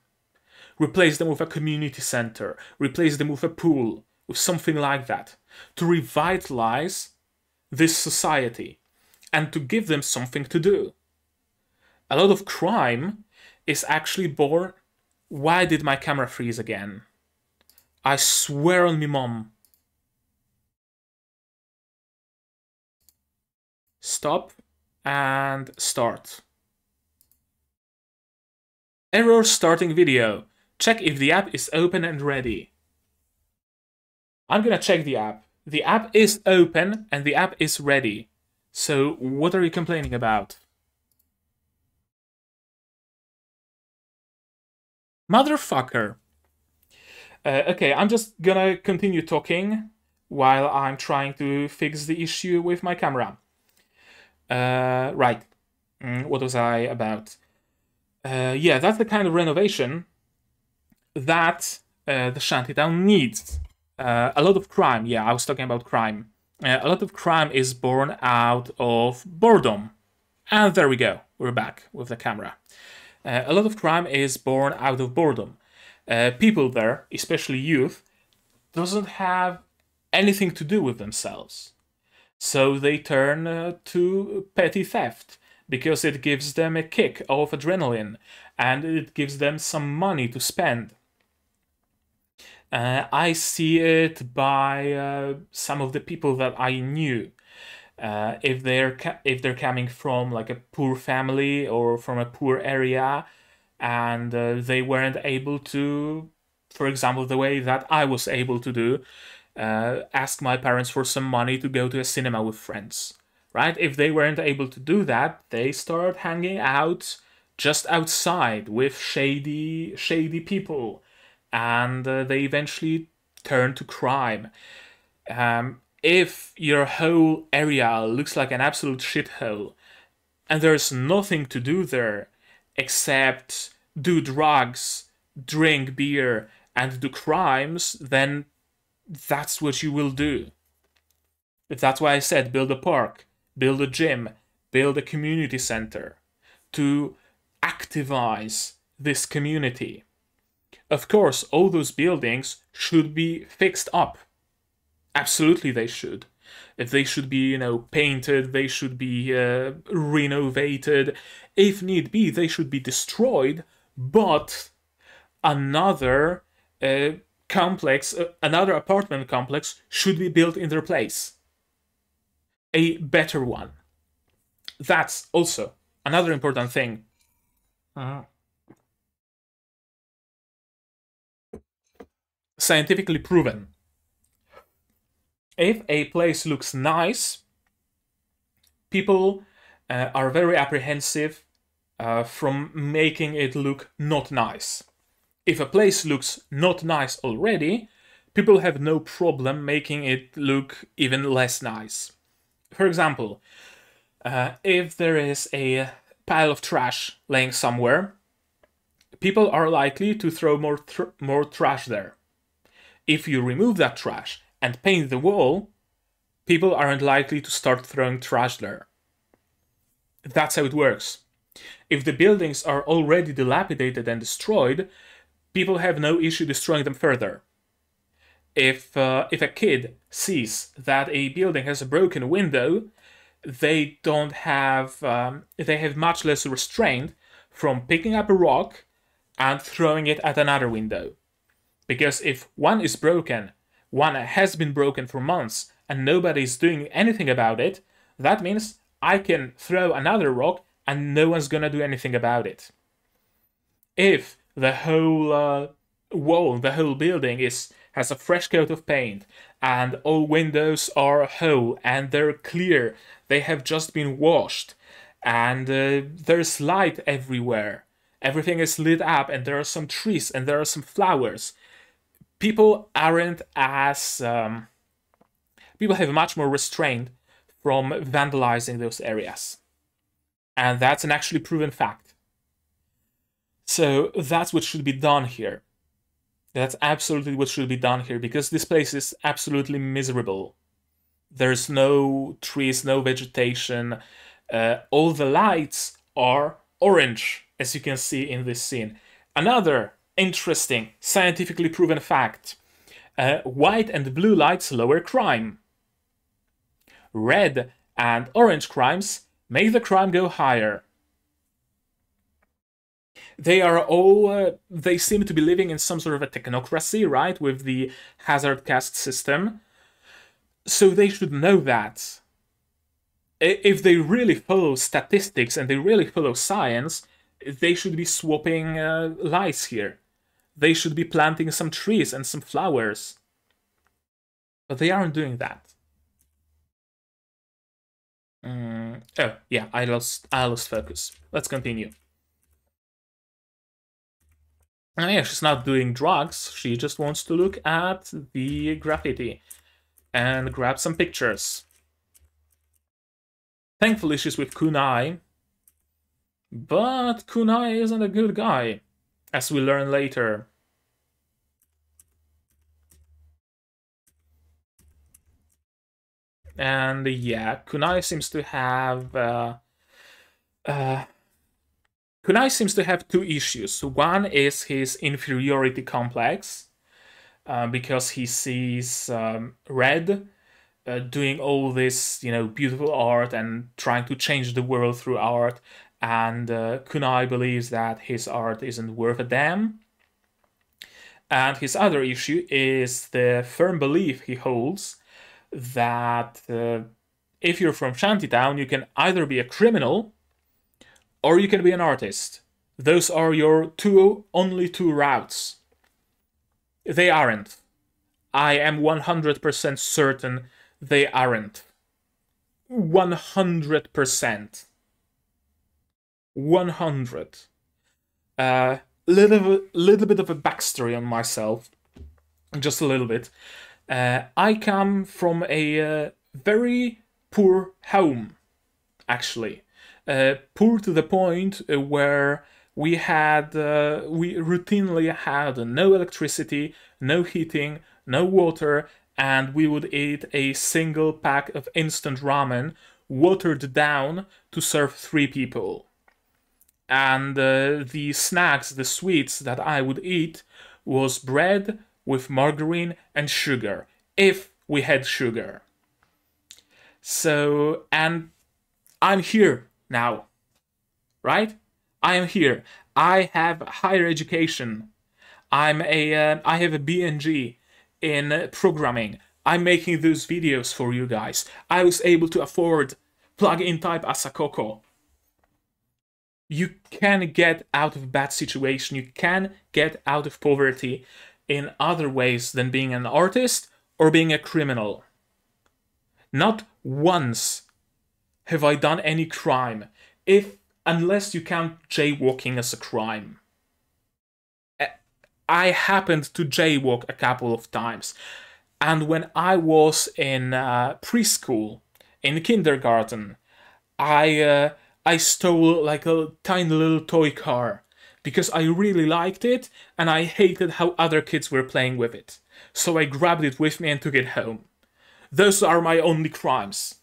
Replace them with a community center. Replace them with a pool, with something like that, to revitalize this society and to give them something to do. A lot of crime is actually born... Why did my camera freeze again? I swear on me mom. Stop and start. Error starting video. Check if the app is open and ready. I'm gonna check the app. The app is open and the app is ready. So what are you complaining about? Motherfucker. Okay, I'm just gonna continue talking while I'm trying to fix the issue with my camera. Right. What was I about? Yeah, that's the kind of renovation that the Shantytown needs. A lot of crime. Yeah, I was talking about crime. A lot of crime is born out of boredom. And there we go. We're back with the camera. A lot of crime is born out of boredom. People there, especially youth, doesn't have anything to do with themselves. So they turn to petty theft because it gives them a kick of adrenaline and it gives them some money to spend. I see it by some of the people that I knew. If they're coming from like a poor family or from a poor area, and they weren't able to, for example, the way that I was able to do, ask my parents for some money to go to a cinema with friends, right? If they weren't able to do that, they start hanging out just outside with shady people, and they eventually turn to crime. If your whole area looks like an absolute shithole and there's nothing to do there except do drugs, drink beer, and do crimes, then that's what you will do. That's why I said build a park, build a gym, build a community center to activize this community. Of course, all those buildings should be fixed up. Absolutely, they should. They should be, painted. They should be renovated. If need be, they should be destroyed. But another another apartment complex should be built in their place. A better one. That's also another important thing. Scientifically proven. If a place looks nice, people are very apprehensive from making it look not nice. If a place looks not nice already, people have no problem making it look even less nice. For example, if there is a pile of trash laying somewhere, people are likely to throw more trash there. If you remove that trash and paint the wall, people aren't likely to start throwing trash there. That's how it works. If the buildings are already dilapidated and destroyed, people have no issue destroying them further. If a kid sees that a building has a broken window, they have much less restraint from picking up a rock and throwing it at another window. Because if one is broken, one has been broken for months, and nobody's doing anything about it, that means I can throw another rock and no one's gonna do anything about it. If the whole wall, the whole building has a fresh coat of paint, and all windows are whole and they're clear, they have just been washed, and there's light everywhere, everything is lit up, and there are some trees and there are some flowers, people aren't as people have much more restraint from vandalizing those areas. And that's an actually proven fact. So that's what should be done here. That's absolutely what should be done here, because this place is absolutely miserable. There's no trees, no vegetation. All the lights are orange, as you can see in this scene. Another interesting, scientifically proven fact. White and blue lights lower crime. Red and orange crimes make the crime go higher. They seem to be living in some sort of a technocracy, right, with the hazard caste system. So they should know that. If they really follow statistics and they really follow science, they should be swapping lights here. They should be planting some trees and some flowers. But they aren't doing that. Oh, yeah, I lost focus. Let's continue. Oh yeah, she's not doing drugs. She just wants to look at the graffiti and grab some pictures. Thankfully, she's with Kunai. But Kunai isn't a good guy, as we learn later. And yeah, Kunai seems to have two issues. One is his inferiority complex, because he sees red doing all this, beautiful art and trying to change the world through art. And Kunai believes that his art isn't worth a damn. And his other issue is the firm belief he holds that if you're from Shantytown, you can either be a criminal or you can be an artist. Those are your only two routes. They aren't. I am 100% certain they aren't. 100%. 100. Little bit of a backstory on myself. Just a little bit. I come from a very poor home, actually. Poor to the point where we routinely had no electricity, no heating, no water, and we would eat a single pack of instant ramen, watered down to serve 3 people. And the snacks, the sweets that I would eat was bread with margarine and sugar, if we had sugar. So, and I'm here now, right? I am here. I have higher education. I have a BNG in programming. I'm making those videos for you guys. I was able to afford plug-in type Asakoko. You can get out of a bad situation. You can get out of poverty in other ways than being an artist or being a criminal. Not once have I done any crime, unless you count jaywalking as a crime. I happened to jaywalk a couple of times. And when I was in preschool, in kindergarten, I stole like a tiny little toy car because I really liked it and I hated how other kids were playing with it. So I grabbed it with me and took it home. Those are my only crimes.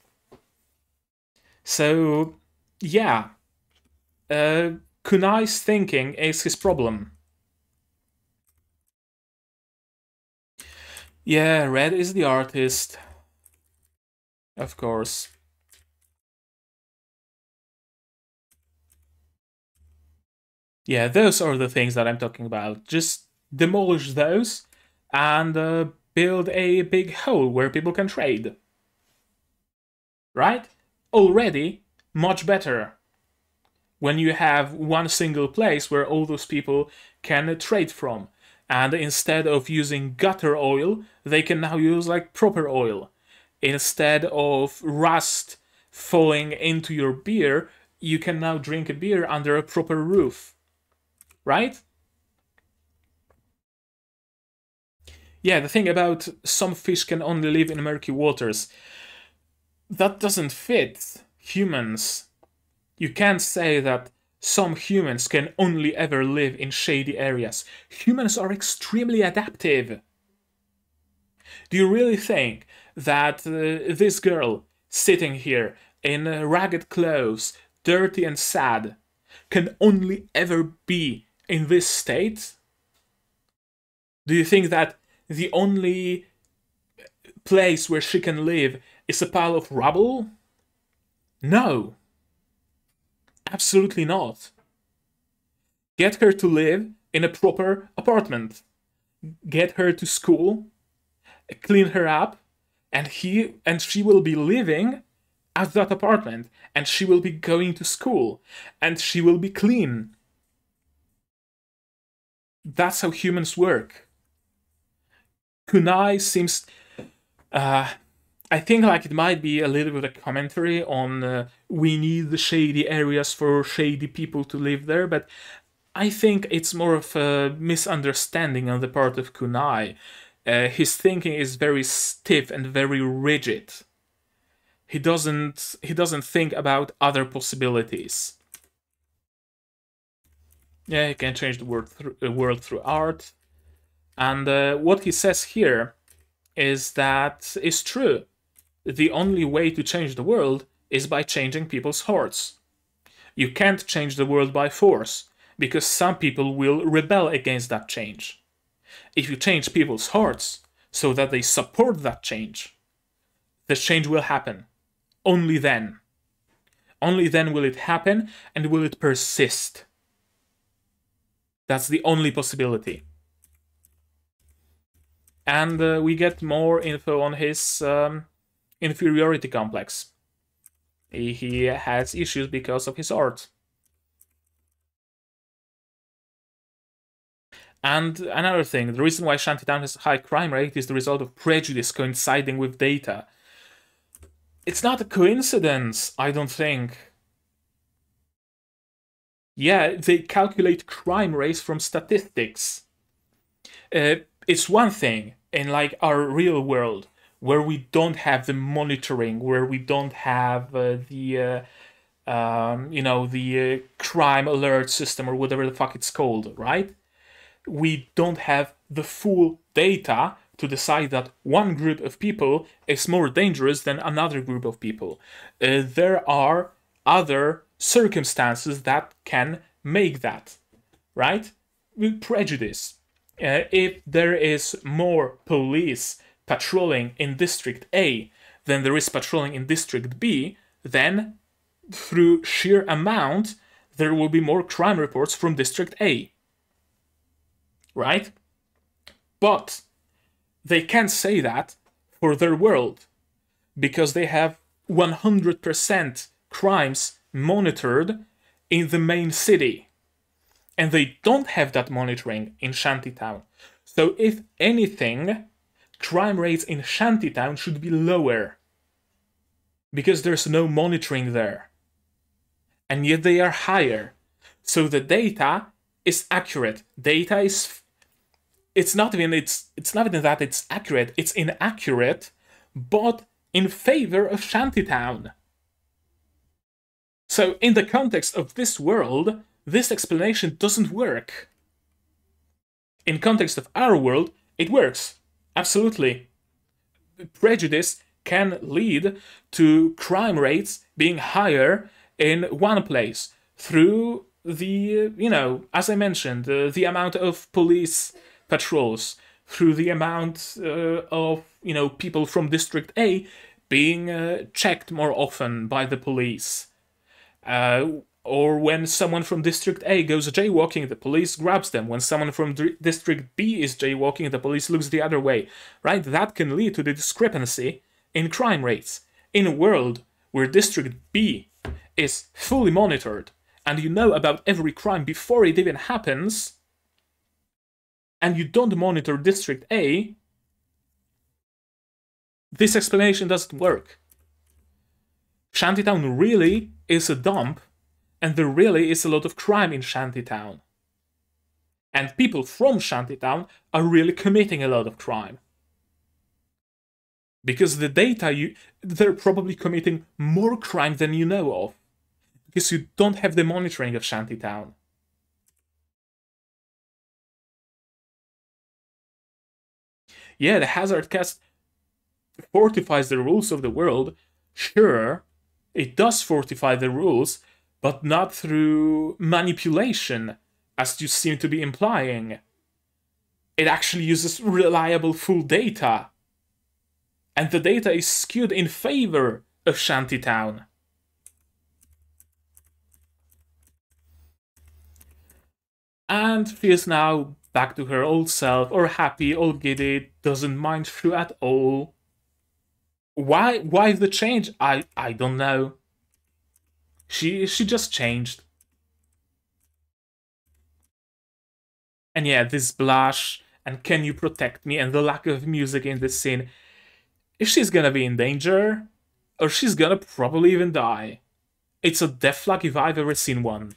So, yeah. Kunai's thinking is his problem. Yeah, Red is the artist. Of course. Yeah, those are the things that I'm talking about. Just demolish those and build a big hole where people can trade. Right? Already much better. When you have one single place where all those people can trade from. And instead of using gutter oil, they can now use like proper oil. Instead of rust falling into your beer, you can now drink a beer under a proper roof. Right? Yeah, the thing about some fish can only live in murky waters. That doesn't fit humans. You can't say that some humans can only ever live in shady areas. Humans are extremely adaptive. Do you really think that this girl sitting here in ragged clothes, dirty and sad, can only ever be in this state? Do you think that the only place where she can live is a pile of rubble? No. Absolutely not. Get her to live in a proper apartment. Get her to school, clean her up, and she will be living at that apartment, and she will be going to school, and she will be clean. That's how humans work. Kunai seems... I think like it might be a little bit of a commentary on we need the shady areas for shady people to live there, but I think it's more of a misunderstanding on the part of Kunai. His thinking is very stiff and very rigid. He doesn't think about other possibilities. Yeah, he can change the world through art. And what he says here is true. The only way to change the world is by changing people's hearts. You can't change the world by force, because some people will rebel against that change. If you change people's hearts so that they support that change, the change will happen. Only then. Only then will it happen, and will it persist. That's the only possibility. And we get more info on his inferiority complex. He has issues because of his art. And another thing, the reason why Shantytown has a high crime rate is the result of prejudice coinciding with data. It's not a coincidence, I don't think. Yeah, they calculate crime rates from statistics. It's one thing in like our real world where we don't have the monitoring, where we don't have the crime alert system or whatever the fuck it's called, right? We don't have the full data to decide that one group of people is more dangerous than another group of people. There are other circumstances that can make that, right? With prejudice. If there is more police patrolling in District A than there is patrolling in District B, then through sheer amount, there will be more crime reports from District A. Right? But they can't say that for their world because they have 100% crimes monitored in the main city. And they don't have that monitoring in Shantytown. So if anything, crime rates in Shantytown should be lower because there's no monitoring there. And yet they are higher. So the data is accurate. Data is... It's not even that it's accurate, it's inaccurate, but in favor of Shantytown. So in the context of this world, this explanation doesn't work. In context of our world, it works. Absolutely. Prejudice can lead to crime rates being higher in one place through the, as I mentioned, the amount of police patrols, through the amount of, people from District A being checked more often by the police. Or when someone from District A goes jaywalking, the police grabs them. When someone from District B is jaywalking, the police looks the other way. Right? That can lead to the discrepancy in crime rates. In a world where District B is fully monitored, and you know about every crime before it even happens, and you don't monitor District A, this explanation doesn't work. Shantytown really is a dump, and there really is a lot of crime in Shantytown. And people from Shantytown are really committing a lot of crime. Because the data, they're probably committing more crime than you know of. Because you don't have the monitoring of Shantytown. Yeah, the hazard cast fortifies the rules of the world. Sure, it does fortify the rules, but not through manipulation, as you seem to be implying. It actually uses reliable full data. And the data is skewed in favor of Shantytown. And she is now back to her old self, or happy, or giddy, doesn't mind Shu at all. Why the change? I don't know. She just changed. And yeah, this blush, and can you protect me, and the lack of music in this scene. If she's gonna be in danger, or she's gonna probably even die. It's a death flag if I've ever seen one.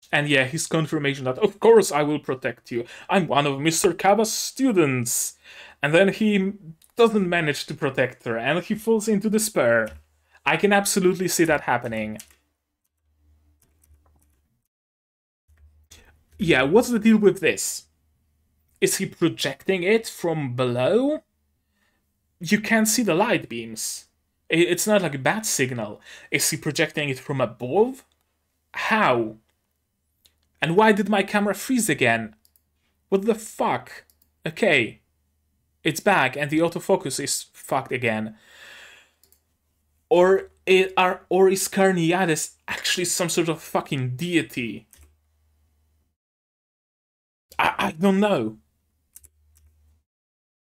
And yeah, his confirmation that, of course I will protect you. I'm one of Mr. Kaba's students. And then he doesn't manage to protect her, and he falls into despair. I can absolutely see that happening. Yeah, what's the deal with this? Is he projecting it from below? You can't see the light beams. It's not like a bat signal. Is he projecting it from above? How? And why did my camera freeze again? What the fuck? Okay. It's back, and the autofocus is fucked again. Or is Carniades actually some sort of fucking deity? I don't know.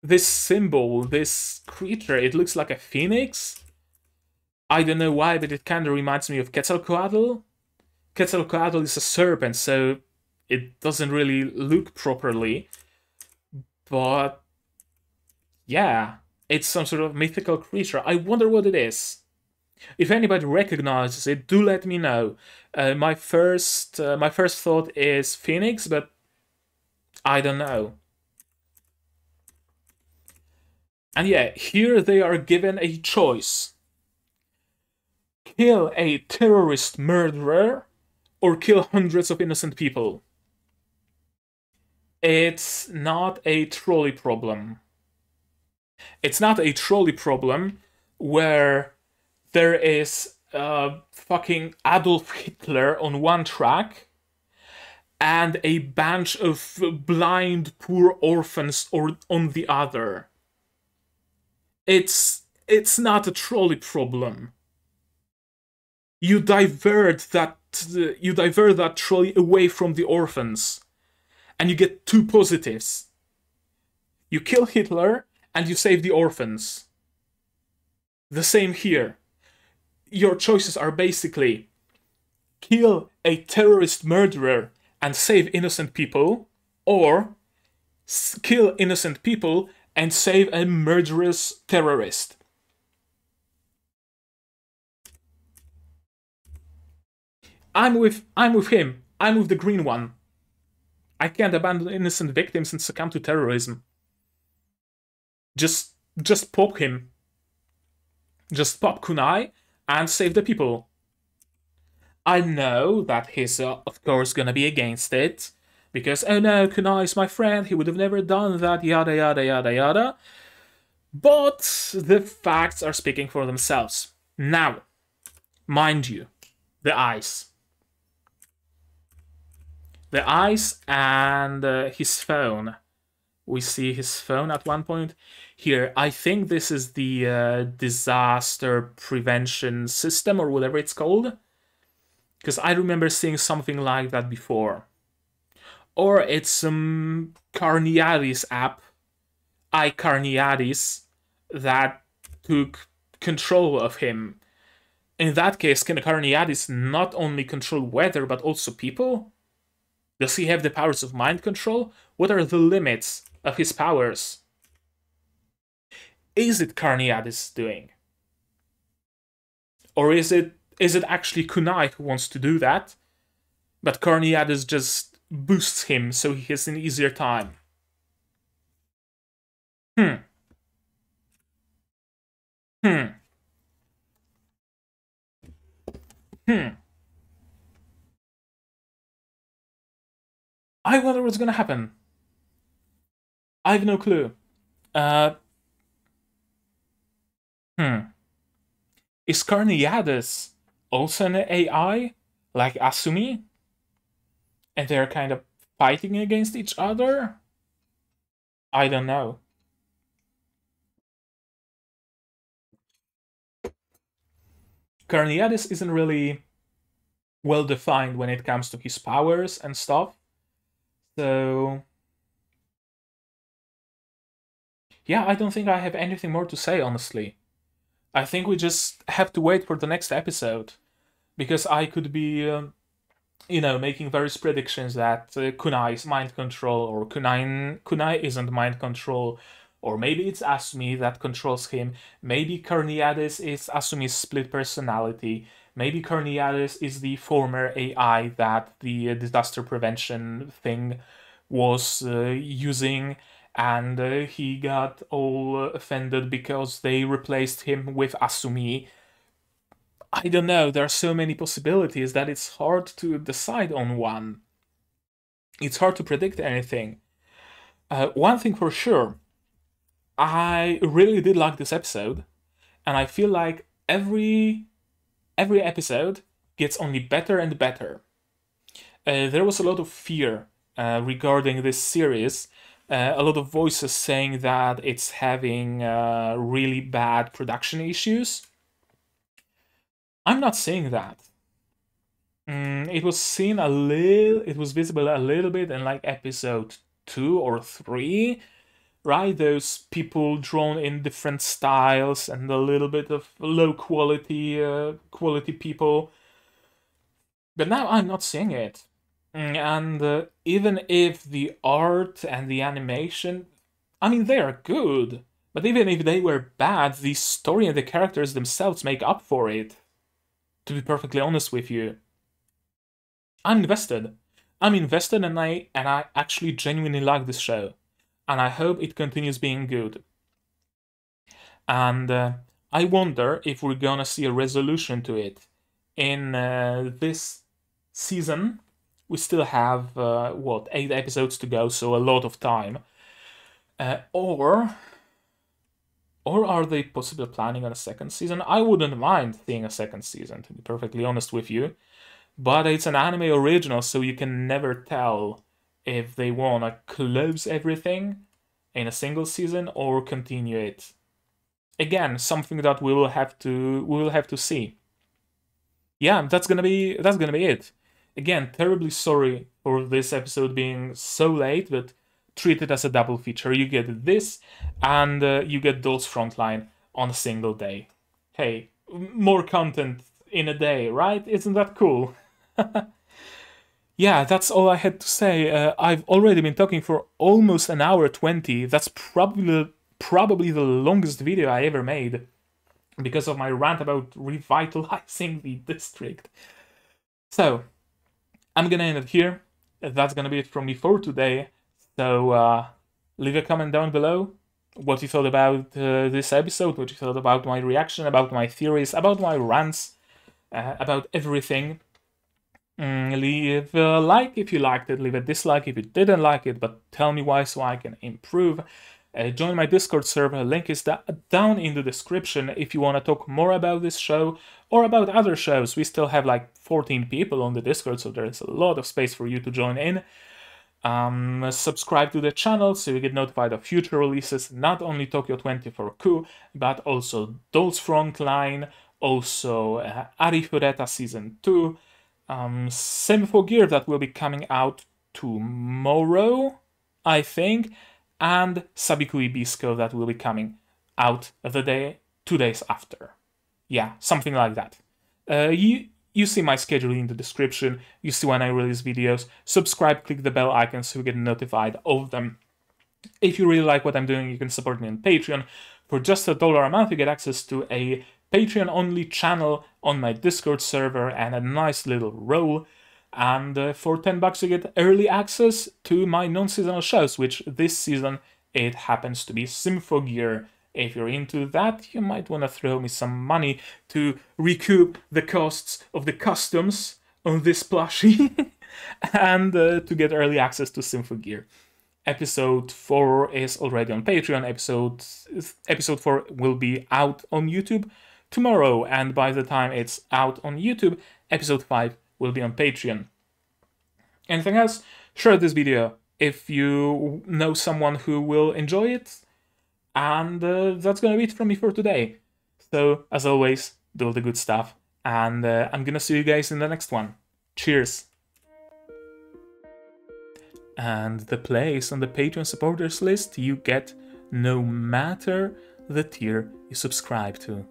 This symbol, this creature, it looks like a phoenix. I don't know why, but it kind of reminds me of Quetzalcoatl. Quetzalcoatl is a serpent, so it doesn't really look properly. But yeah, it's some sort of mythical creature. I wonder what it is. If anybody recognizes it, do let me know. My first thought is Phoenix, but I don't know. And yeah, here they are given a choice. Kill a terrorist murderer or kill hundreds of innocent people. It's not a trolley problem. It's not a trolley problem where there is fucking Adolf Hitler on one track and a bunch of blind poor orphans on the other. It's not a trolley problem. You divert that trolley away from the orphans, and you get two positives. You kill Hitler and you save the orphans. The same here. Your choices are basically kill a terrorist murderer and save innocent people, or kill innocent people and save a murderous terrorist. I'm with him. I'm with the green one. I can't abandon innocent victims and succumb to terrorism. Just pop him. Just pop Kunai and save the people. I know that he's of course gonna be against it, because oh no, Kunai is my friend, he would have never done that, yada yada yada yada. But the facts are speaking for themselves. Now, mind you, the eyes. The eyes and his phone. We see his phone at one point. Here, I think this is the disaster prevention system or whatever it's called. Because I remember seeing something like that before. Or it's some Carniades app, iCarniades, that took control of him. In that case, can Carniades not only control weather, but also people? Does he have the powers of mind control? What are the limits of his powers? Is it Carniades doing? Or is it actually Kunai who wants to do that, but Carniades just boosts him so he has an easier time? I wonder what's gonna happen. I have no clue. Is Carniades also an AI, like Asumi? And they're kind of fighting against each other? I don't know. Carniades isn't really well defined when it comes to his powers and stuff. So yeah, I don't think I have anything more to say, honestly. I think we just have to wait for the next episode, because I could be, making various predictions that Kunai is mind control, or Kunai isn't mind control, or maybe it's Asumi that controls him. Maybe Carniades is Asumi's split personality. Maybe Carniades is the former AI that the disaster prevention thing was using, and he got all offended because they replaced him with Asumi. I don't know, there are so many possibilities that it's hard to decide on one. It's hard to predict anything. One thing for sure, I really did like this episode, and I feel like every episode gets only better and better. There was a lot of fear regarding this series, a lot of voices saying that it's having really bad production issues. I'm not saying that. It was seen a little, it was visible a little bit in like episode 2 or 3, right? Those people drawn in different styles and a little bit of low quality people. But now I'm not seeing it. And even if the art and the animation, I mean, they are good. But even if they were bad, the story and the characters themselves make up for it. To be perfectly honest with you, I'm invested. I'm invested, and I actually genuinely like this show, and I hope it continues being good. And I wonder if we're gonna see a resolution to it in this season. We still have what, 8 episodes to go, so a lot of time. Or are they possibly planning on a second season? I wouldn't mind seeing a second season, to be perfectly honest with you. But it's an anime original, so you can never tell if they want to close everything in a single season or continue it. Again, something that we will have to see. Yeah, that's gonna be it. Again, terribly sorry for this episode being so late, but treat it as a double feature. You get this, and you get Dolls Frontline on a single day. Hey, more content in a day, right? Isn't that cool? Yeah, that's all I had to say. I've already been talking for almost an hour 20. That's probably the longest video I ever made because of my rant about revitalizing the district. So, I'm gonna end it here. That's gonna be it from me for today. So, leave a comment down below what you thought about this episode, what you thought about my reaction, about my theories, about my rants, about everything. Leave a like if you liked it, leave a dislike if you didn't like it, but tell me why so I can improve. Join my Discord server, link is down in the description if you want to talk more about this show or about other shows. We still have like 14 people on the Discord, so there's a lot of space for you to join in. Subscribe to the channel so you get notified of future releases, not only Tokyo 24Ku, but also Dolls Frontline, also Arifureta Season 2, Symphogear that will be coming out tomorrow, I think, and Sabiku Ibisco that will be coming out the 2 days after. Yeah, something like that. You see my schedule in the description, you see when I release videos. Subscribe, click the bell icon so you get notified of them. If you really like what I'm doing, you can support me on Patreon. For just $1 a month, you get access to a Patreon-only channel on my Discord server and a nice little role. And for $10 you get early access to my non-seasonal shows, which this season it happens to be Symphogear. If you're into that, you might want to throw me some money to recoup the costs of the customs on this plushie and to get early access to Symphogear. Episode 4 is already on Patreon. Episode 4 will be out on YouTube tomorrow, and by the time it's out on YouTube, episode 5 will be on Patreon. Anything else? Share this video if you know someone who will enjoy it. And that's gonna be it from me for today. So, as always, do all the good stuff, and I'm gonna see you guys in the next one. Cheers! And the place on the Patreon supporters list you get no matter the tier you subscribe to.